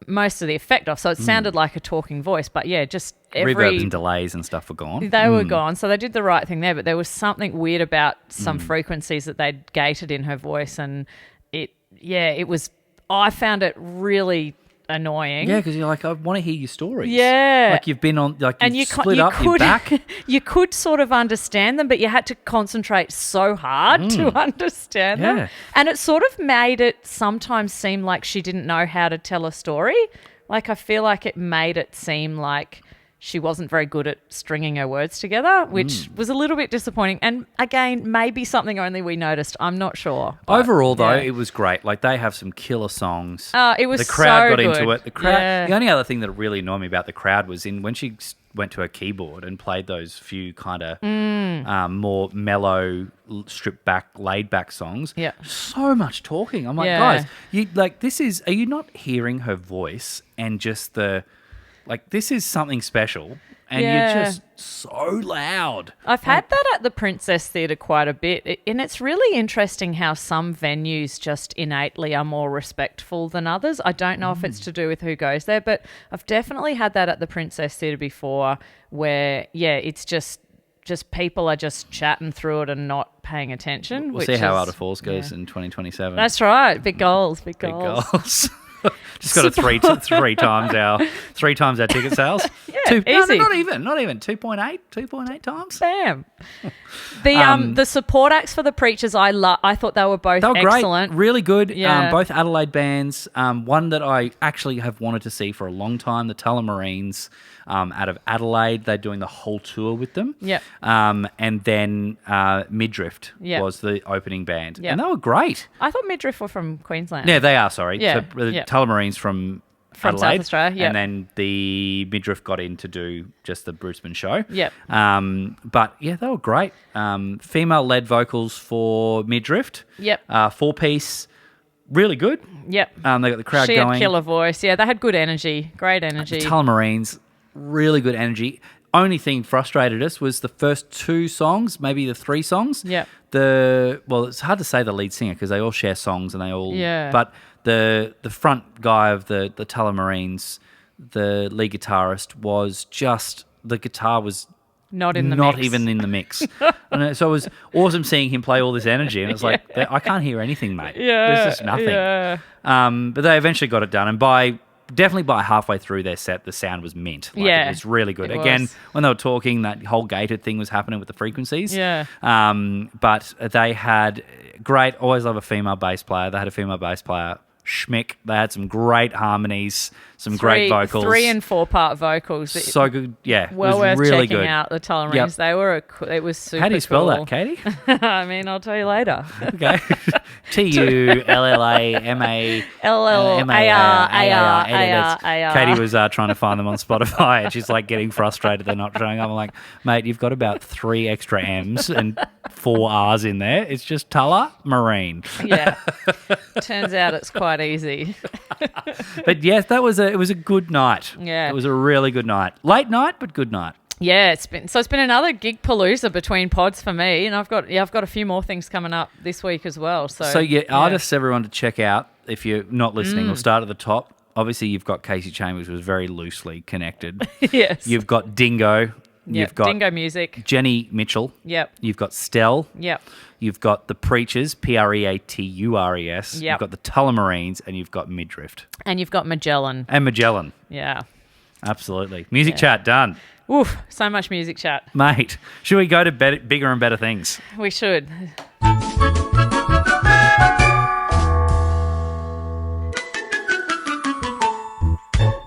most of the effect off, so it sounded like a talking voice. But yeah, just reverbs and delays and stuff were gone. They were gone, so they did the right thing there. But there was something weird about some frequencies that they'd gated in her voice, and it was. I found it really annoying. Yeah, because you're like, I want to hear your stories. Yeah. Like you've been on, like you've split up your back. You could sort of understand them, but you had to concentrate so hard to understand them. And it sort of made it sometimes seem like she didn't know how to tell a story. Like I feel like it made it seem like she wasn't very good at stringing her words together, which was a little bit disappointing. And again, maybe something only we noticed. I'm not sure. Overall, though, it was great. Like they have some killer songs. It was the crowd got good. into it. The crowd. The only other thing that really annoyed me about the crowd was when she went to her keyboard and played those few kind of more mellow, stripped back, laid back songs. Yeah, so much talking. I'm like, guys, are you not hearing her voice and just the. Like, this is something special, and you're just so loud. I've had that at the Princess Theatre quite a bit, and it's really interesting how some venues just innately are more respectful than others. I don't know if it's to do with who goes there, but I've definitely had that at the Princess Theatre before where, it's just people are just chatting through it and not paying attention. We'll see how Out of Falls goes in 2027. That's right. Big goals. Big goals. Just got a three times our ticket sales. Easy. Not even 2.8 times. Bam. The support acts for the Preachers, I thought they were both excellent. Great, really good. Yeah. Both Adelaide bands. One that I actually have wanted to see for a long time, the Tullamarines. Out of Adelaide, they're doing the whole tour with them. Yeah. And then Midriff was the opening band, and they were great. I thought Midriff were from Queensland. Yeah, they are. Sorry. Yeah. So the Tullamarines from Adelaide, South Australia. And then the Midriff got in to do just the Brisbane show. Yeah. But yeah, they were great. Female-led vocals for Midriff. Yep. 4-piece. Really good. Yep. They got the crowd going. She had killer voice. Yeah, they had good energy. Great energy. The Tullamarines. Really good energy. Only thing frustrated us was the first 2 songs, maybe the 3 songs. Yeah. It's hard to say the lead singer because they all share songs and they all. Yeah. But the front guy of the Tullamarines, the lead guitarist, was just the guitar was not even in the mix. And so it was awesome seeing him play all this energy, and it's like I can't hear anything, mate. Yeah. There's just nothing. Yeah. But they eventually got it done, and by definitely by halfway through their set, the sound was mint. Yeah, it was really good. it Again, was. when they were talking, that whole gated thing was happening with the frequencies. Yeah. But they had great. Always love a female bass player. They had a female bass player. Schmick. They had some great harmonies, some great vocals. 3 and 4 part vocals. So good. Yeah, Well it was worth really checking good. out the Tullamarines. Yep. They were it was super. How do you spell cool. that, Katie? I mean, I'll tell you later. Okay. TULLAMA. LLAR. Katie was trying to find them on Spotify, and she's like getting frustrated they're not showing up. I'm like, mate, you've got about 3 extra M's and 4 R's in there. It's just Tullamarine. Yeah. Turns out it's quite easy. But yes, it was a good night. Yeah. It was a really good night. Late night, but good night. Yeah, it's been another gig palooza between pods for me, and I've got a few more things coming up this week as well. So yeah, artists, everyone to check out if you're not listening. We'll start at the top. Obviously, you've got Casey Chambers, who was very loosely connected. Yes. You've got Dingo. You've got Dingo Music. Jenny Mitchell. Yep. You've got Stell. Yep. You've got the Preachers, Preatures. Yep. You've got the Tullamarines, and you've got Midrift. And you've got Magellan. And Magellan. Yeah. Absolutely. Music chat done. Oof, so much music chat. Mate, should we go to bigger and better things? We should.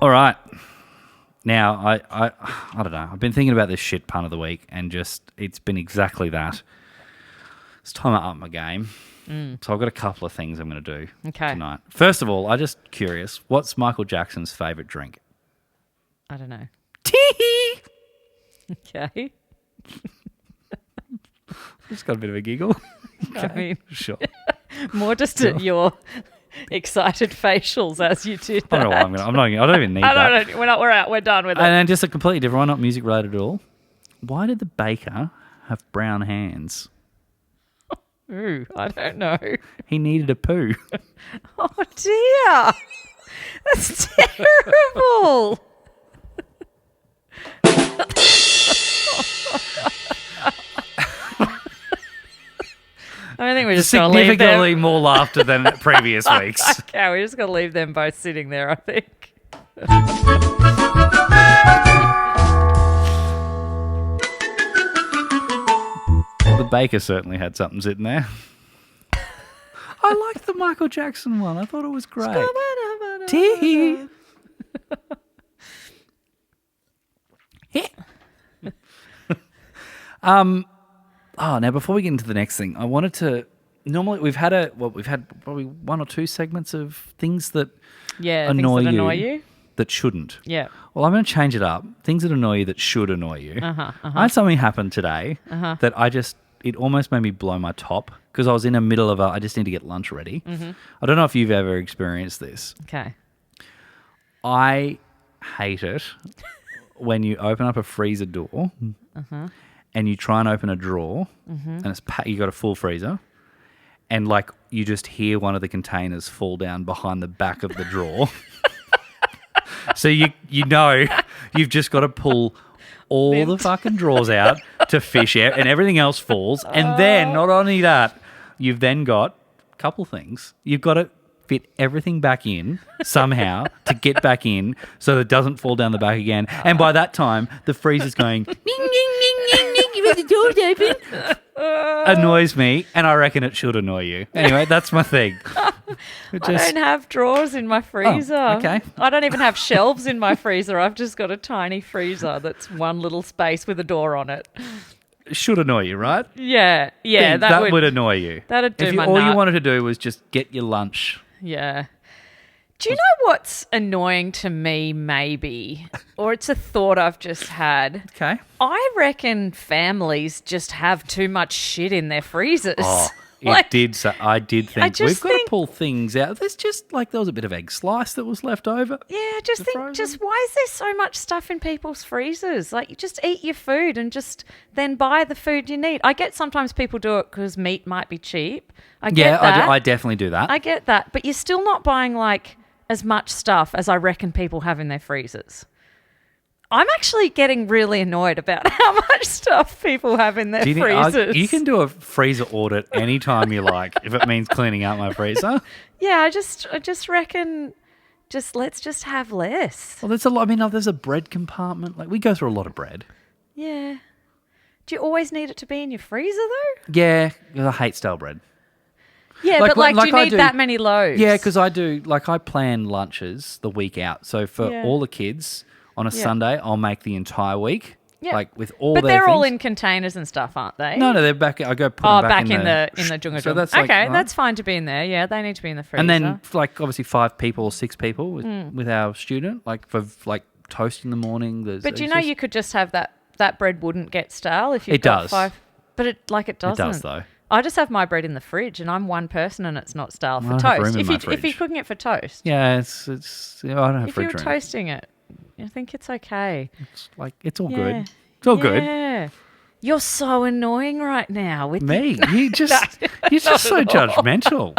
All right. Now, I don't know. I've been thinking about this shit pun of the week, and it's been exactly that. It's time to up my game. So I've got a couple of things I'm going to do tonight. First of all, I'm just curious, what's Michael Jackson's favourite drink? I don't know. Tee-hee! Okay. Just got a bit of a giggle. I mean, Sure. more just at your excited facials as you did that. I don't know why I don't even need that. I don't know. We're out. We're done with it. And then just a completely different one, not music related at all. Why did the baker have brown hands? Ooh, I don't know. He needed a poo. Oh dear. That's terrible. I think we're just going to leave Significantly them. more laughter than previous weeks. Okay, we're just going to leave them both sitting there, I think. The baker certainly had something sitting there. I liked the Michael Jackson one. I thought it was great. Tee. Now before we get into the next thing, I wanted to. Normally we've had probably 1 or 2 segments of things that Annoy you. that shouldn't. Yeah. Well, I'm going to change it up. Things that annoy you that should annoy you. I had something happen today that it almost made me blow my top because I was in the middle of I just need to get lunch ready. I don't know if you've ever experienced this. Okay. I hate it when you open up a freezer door and you try and open a drawer and you got a full freezer and like you just hear one of the containers fall down behind the back of the drawer. So you know you've just got to pull all the fucking drawers out to fish out and everything else falls. And then not only that, you've then got a couple things. You've got to fit everything back in somehow to get back in so that it doesn't fall down the back again. And by that time, the freezer's going, ding, ding, ding, ding, ding, the door's open. Annoys me, and I reckon it should annoy you. Anyway, that's my thing. I don't have drawers in my freezer. Oh, okay. I don't even have shelves in my freezer. I've just got a tiny freezer that's one little space with a door on it. Should annoy you, right? Yeah, that would annoy you. That'd do my all nut. you wanted to do was just get your lunch. Yeah. Do you know what's annoying to me, maybe? Or it's a thought I've just had. Okay. I reckon families just have too much shit in their freezers. Oh, Like, I did think just we've got to pull things out. There's just like there was a bit of egg slice that was left over. Yeah, I just think, frozen. why is there so much stuff in people's freezers? Like, you just eat your food and just then buy the food you need. I get sometimes people do it because meat might be cheap. I get that. I definitely do that. I get that. But you're still not buying, like, as much stuff as I reckon people have in their freezers. I'm actually getting really annoyed about how much stuff people have in their freezers. You can do a freezer audit anytime you like if it means cleaning out my freezer. Yeah, I just reckon let's just have less. Well, there's a lot. I mean, there's a bread compartment. Like we go through a lot of bread. Yeah. Do you always need it to be in your freezer though? Yeah, 'cause I hate stale bread. Yeah, Like, but like, like do I you need do- that many loaves? Yeah, because I do. Like I plan lunches the week out. So for Yeah. all the kids on a Yeah. Sunday, I'll make the entire week. Yeah. Like with all But their they're all things. in containers and stuff, aren't they? No, they're back. I go put Oh, them back in the jungle. So that's like, okay, right? that's fine to be in there. Yeah, they need to be in the freezer. And then like obviously 5 people or 6 people with our student. Like for like toast in the morning. But you know, you could just have that bread wouldn't get stale if you've It got does. 5. But it doesn't. It does though. I just have my bread in the fridge, and I'm one person, and it's not stale for I don't have toast. room in If my if you're fridge. cooking it for toast, Yeah, it's. I don't have if you fridge were room. toasting it, I think it's okay. It's like it's all Yeah. good. It's all good. Yeah. You're so annoying right now with Me, you're just so at all. judgmental.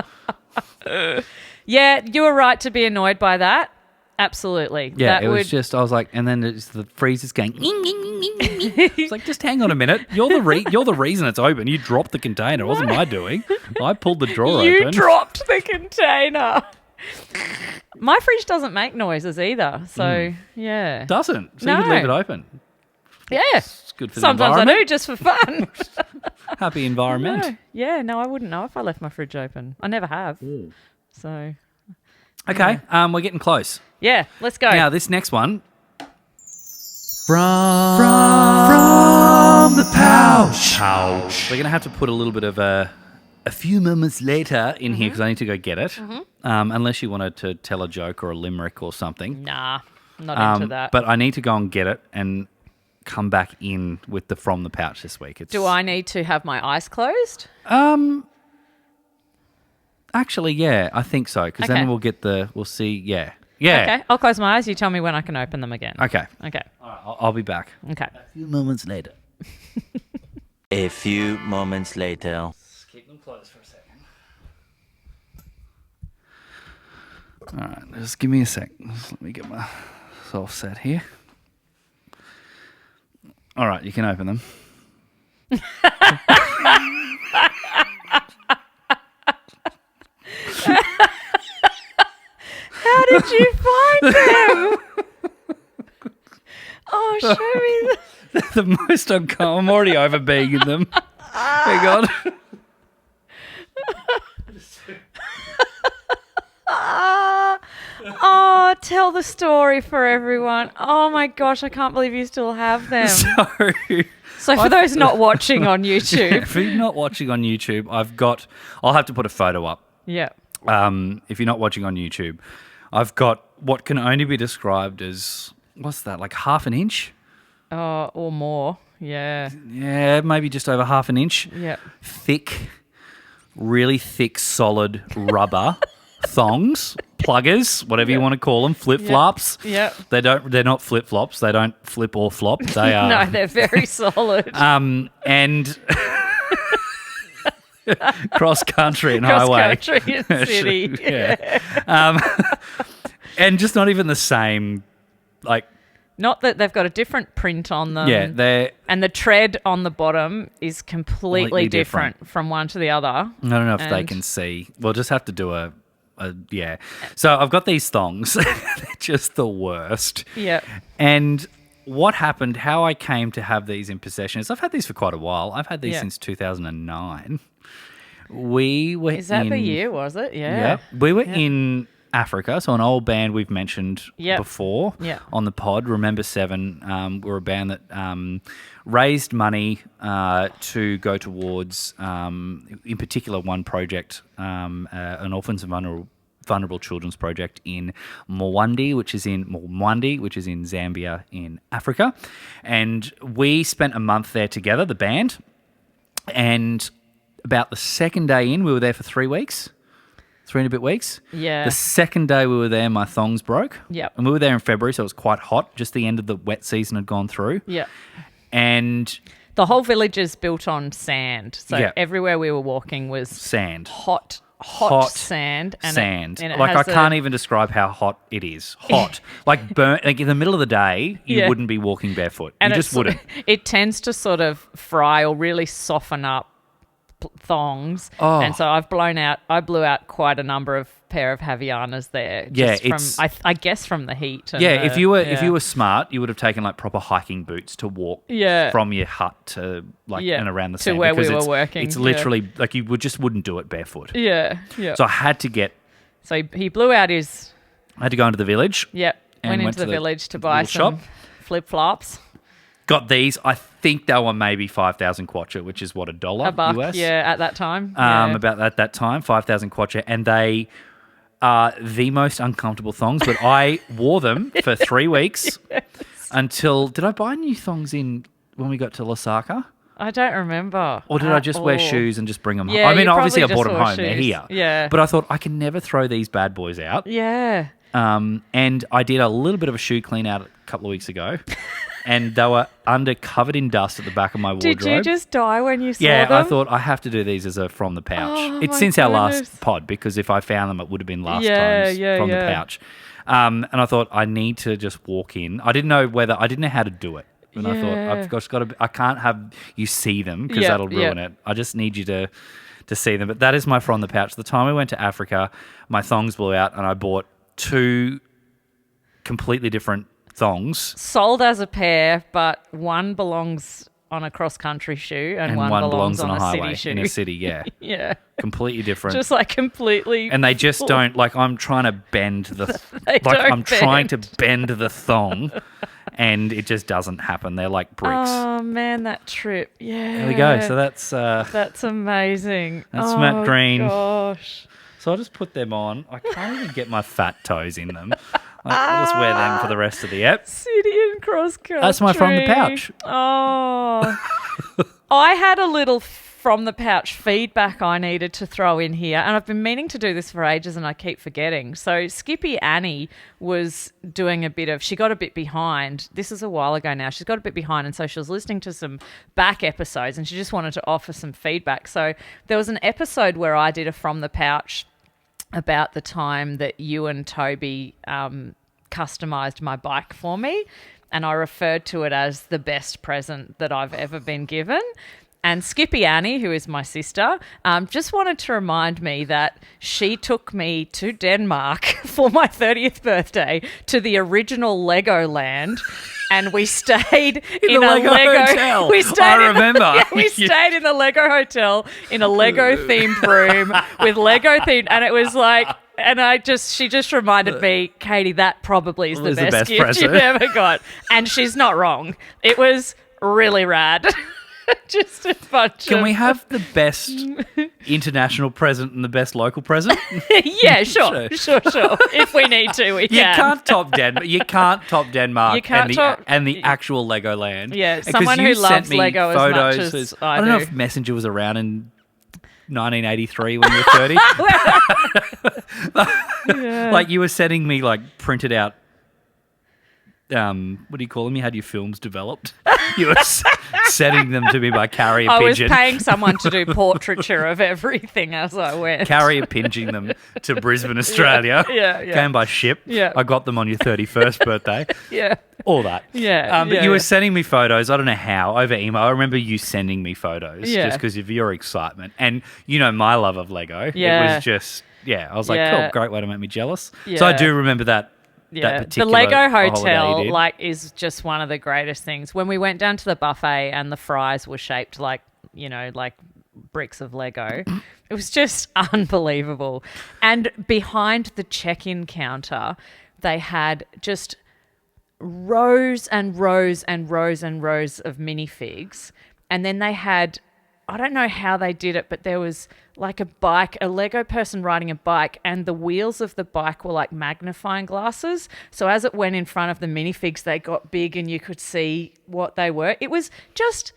Yeah, you were right to be annoyed by that. Absolutely. Yeah, that it was just I was like, and then it's the freezer's going. It's like, just hang on a minute. You're the reason it's open. You dropped the container. It wasn't my doing. I pulled the drawer You open. dropped the container. My fridge doesn't make noises either. So, yeah. Doesn't. So you could No. leave it open. Yeah. It's good for the Sometimes I environment. do just for fun. Happy environment. No. Yeah, no, I wouldn't know if I left my fridge open. I never have. So, Okay, we're getting close. yeah, let's go. Now this next one. From the pouch. We're gonna have to put a little bit of a few moments later in here because I need to go get it. Unless you wanted to tell a joke or a limerick or something. Nah, not into that. But I need to go and get it and come back in with the from the pouch this week. Do I need to have my eyes closed? Actually, yeah, I think so. Because Okay. then we'll see. Yeah. Okay, I'll close my eyes. You tell me when I can open them again. Okay. Okay. All right, I'll be back. Okay. A few moments later. A few moments later. Let's keep them closed for a second. All right, just give me a sec. Just let me get myself set here. All right, you can open them. How did you find them? Oh, show me The most uncomfortable. I'm already over being in them. Hang on. Oh, tell the story for everyone. Oh my gosh, I can't believe you still have them. So for those not watching on YouTube. If you're not watching on YouTube, I'll have to put a photo up. Yeah. If you're not watching on YouTube, I've got what can only be described as, what's that, like half an inch? Or more. Yeah. Yeah, maybe just over half an inch. Yeah. Thick, really thick, solid rubber thongs, pluggers, whatever you want to call them, flip-flops. Yep. They're not flip-flops. They don't flip or flop. They are. No, they're very solid. And cross country and Cross highway. country and city. Yeah. And just not even the same, like, Not that they've got a different print on them. yeah, they're, And the tread on the bottom is completely Completely different from one to the other. I don't know if they And- can see. We'll just have to do yeah. So I've got these thongs. They're just the worst. Yeah. And what happened, how I came to have these in possession is I've had these for quite a while. I've had these Yeah. since 2009. We were Is that in, the year, was it? Yeah. Yeah. We were in Africa, so an old band we've mentioned Yep. before Yep. on the pod, Remember 7, we're a band that raised money to go towards, in particular, one project, an orphans and vulnerable children's project in Mwandi, which is in Zambia in Africa. And we spent a month there together, the band, and about the second day in, we were there for 3 weeks. 3 and a bit weeks. Yeah. The second day we were there, my thongs broke. Yep. And we were there in February, so it was quite hot. Just the end of the wet season had gone through. Yeah. And The whole village is built on sand. So Yeah. everywhere we were walking was sand. hot sand. And Sand. and Like, I has can't even describe how hot it is. Hot. Like, burnt. Like, in the middle of the day, you Yeah. wouldn't be walking barefoot. and You just wouldn't. It tends to sort of fry or really soften up thongs. Oh. And so I blew out quite a number of pair of Havianas there. Yeah, just from I guess from the heat. And if you were smart, you would have taken like proper hiking boots to walk from your hut to and around the to sand where we because were working. It's literally like you wouldn't do it barefoot. Yeah. So I had to get. So he blew out his. I had to go into the village. Yep. And went into the village to buy some flip flops. Got these. I think they were maybe 5,000 kwacha, which is what, $1 A buck, US? yeah, at that time. About at that time, 5,000 kwacha, and they are the most uncomfortable thongs. But I wore them for 3 weeks until. Did I buy new thongs in when we got to Lasaka? I don't remember. Or did I just wear shoes and just bring them home? Yeah, I mean, you obviously I probably bought them just home. wore They're shoes. here. Yeah. But I thought I can never throw these bad boys out. Yeah. And I did a little bit of a shoe clean out a couple of weeks ago. And they were covered in dust at the back of my wardrobe. Did you just die when you saw them? Yeah, I thought I have to do these as a from the pouch. Oh, It's my since our goodness. last pod, because if I found them, it would have been last Yeah, times yeah, from the yeah. pouch. And I thought I need to just walk in. I didn't know how to do it. And I thought I've just got to. I can't have you see them because that'll ruin it. I just need you to see them. But that is my from the pouch. The time we went to Africa, my thongs blew out, and I bought 2 completely different thongs. Sold as a pair, but one belongs on a cross-country shoe and one belongs on a highway city shoe. in a city. Yeah, Yeah. completely different. Just like completely. And they just don't, like, I'm trying to bend trying to bend the thong, and it just doesn't happen. They're like bricks. Oh, man, that trip. Yeah. There we go. So That's amazing. That's Matt Green. Gosh. so I'll just put them on. I can't even get my fat toes in them. I'll just wear them for the rest of the ep. City and cross country. That's my from the pouch. Oh. I had a little from the pouch feedback I needed to throw in here, and I've been meaning to do this for ages and I keep forgetting. So Skippy Annie was doing she got a bit behind. This is a while ago now. She's got a bit behind, and so she was listening to some back episodes and she just wanted to offer some feedback. So there was an episode where I did a from the pouch about the time that you and Toby customised my bike for me, and I referred to it as the best present that I've ever been given. And Skippy Annie, who is my sister, just wanted to remind me that she took me to Denmark for my 30th birthday to the original Legoland, and we stayed in a Lego hotel. I remember. We stayed in the Lego hotel in a Lego themed room with Lego themed, and it was like. And she just reminded me, Katie, that probably is the best gift present you've ever got. And she's not wrong. It was really rad. Just a bunch Can we have the best international present and the best local present? Yeah, sure. If we need to, we can. You can't top Denmark. You can't top- and the actual Legoland. Yeah, Because someone you who sent loves me Lego photos as much as I I don't know do. if Messenger was around in 1983 when you were 30. Yeah. Like you were sending me like printed out. What do you call them? You had your films developed. You were sending them to me by carrier I pigeon. was paying someone to do portraiture of everything as I went. Carrier pigeoning them to Brisbane, Australia. Yeah. Came by ship. Yeah. I got them on your 31st birthday. Yeah. All that. Yeah. But you were sending me photos. I don't know how, over email. I remember you sending me photos just because of your excitement. And you know my love of Lego. Yeah. It was just, I was like, Yeah. cool, great way to make me jealous. Yeah. So I do remember that. Yeah, That the particular Lego holiday Hotel you did. is just one of the greatest things. When we went down to the buffet and the fries were shaped like bricks of Lego, it was just unbelievable. And behind the check-in counter, they had just rows and rows and rows and rows of minifigs, and then they had, I don't know how they did it, but there was like a Lego person riding a bike, and the wheels of the bike were like magnifying glasses. So as it went in front of the minifigs, they got big and you could see what they were. It was just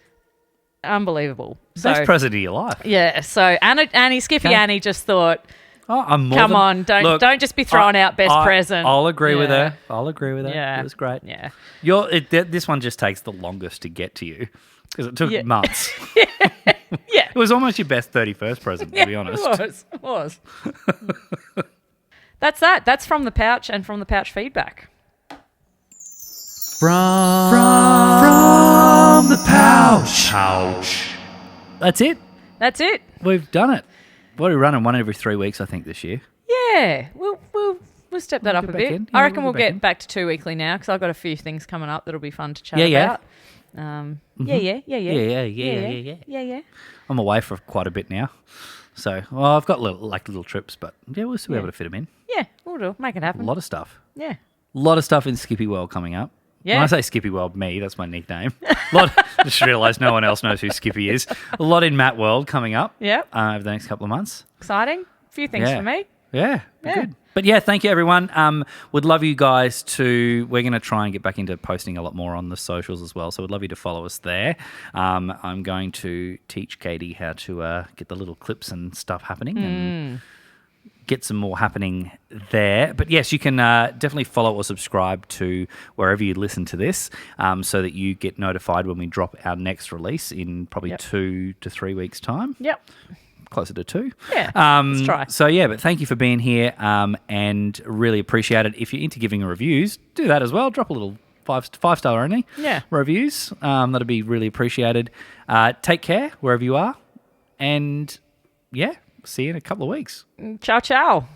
unbelievable. Best present of your life. Yeah. So Skippy Annie just thought, Oh, I'm more come than- on, Look, don't just be throwing out best present. I'll agree with Yeah. her. I'll agree with her. Yeah. It was great. Yeah. This one just takes the longest to get to you because it took months. Yeah. It was almost your best 31st present, to be honest. It was. That's that. That's from the pouch and from the pouch feedback. From the pouch. That's it. That's it. We've done it. What are we running? One every 3 weeks, I think, this year. Yeah, we'll step that up a get back bit. in. I Yeah, reckon we'll we'll get back get in. back to 2 weekly now because I've got a few things coming up that'll be fun to chat Yeah. about. Yeah. I'm away for quite a bit now. So, well, I've got little trips, but yeah, we'll still be able to fit them in. Yeah, we'll do. Make it A happen. lot of stuff. Yeah. A lot of stuff in Skippy World coming up. Yeah. When I say Skippy World, that's my nickname. Just realised no one else knows who Skippy is. A lot in Matt World coming up Yep. over the next couple of months. Exciting. A few things for me. Yeah, Yeah. good. But yeah, thank you everyone. Would love you guys to. We're going to try and get back into posting a lot more on the socials as well. So we'd love you to follow us there. I'm going to teach Katie how to get the little clips and stuff happening and get some more happening there. But yes, you can definitely follow or subscribe to wherever you listen to this, so that you get notified when we drop our next release in probably 2 to 3 weeks' time. Yep. Closer to 2. Yeah, let's try. So yeah, but thank you for being here, and really appreciate it. If you're into giving reviews, do that as well. Drop a little five-star only reviews. That'd be really appreciated. Take care wherever you are, and yeah, see you in a couple of weeks. Ciao, ciao.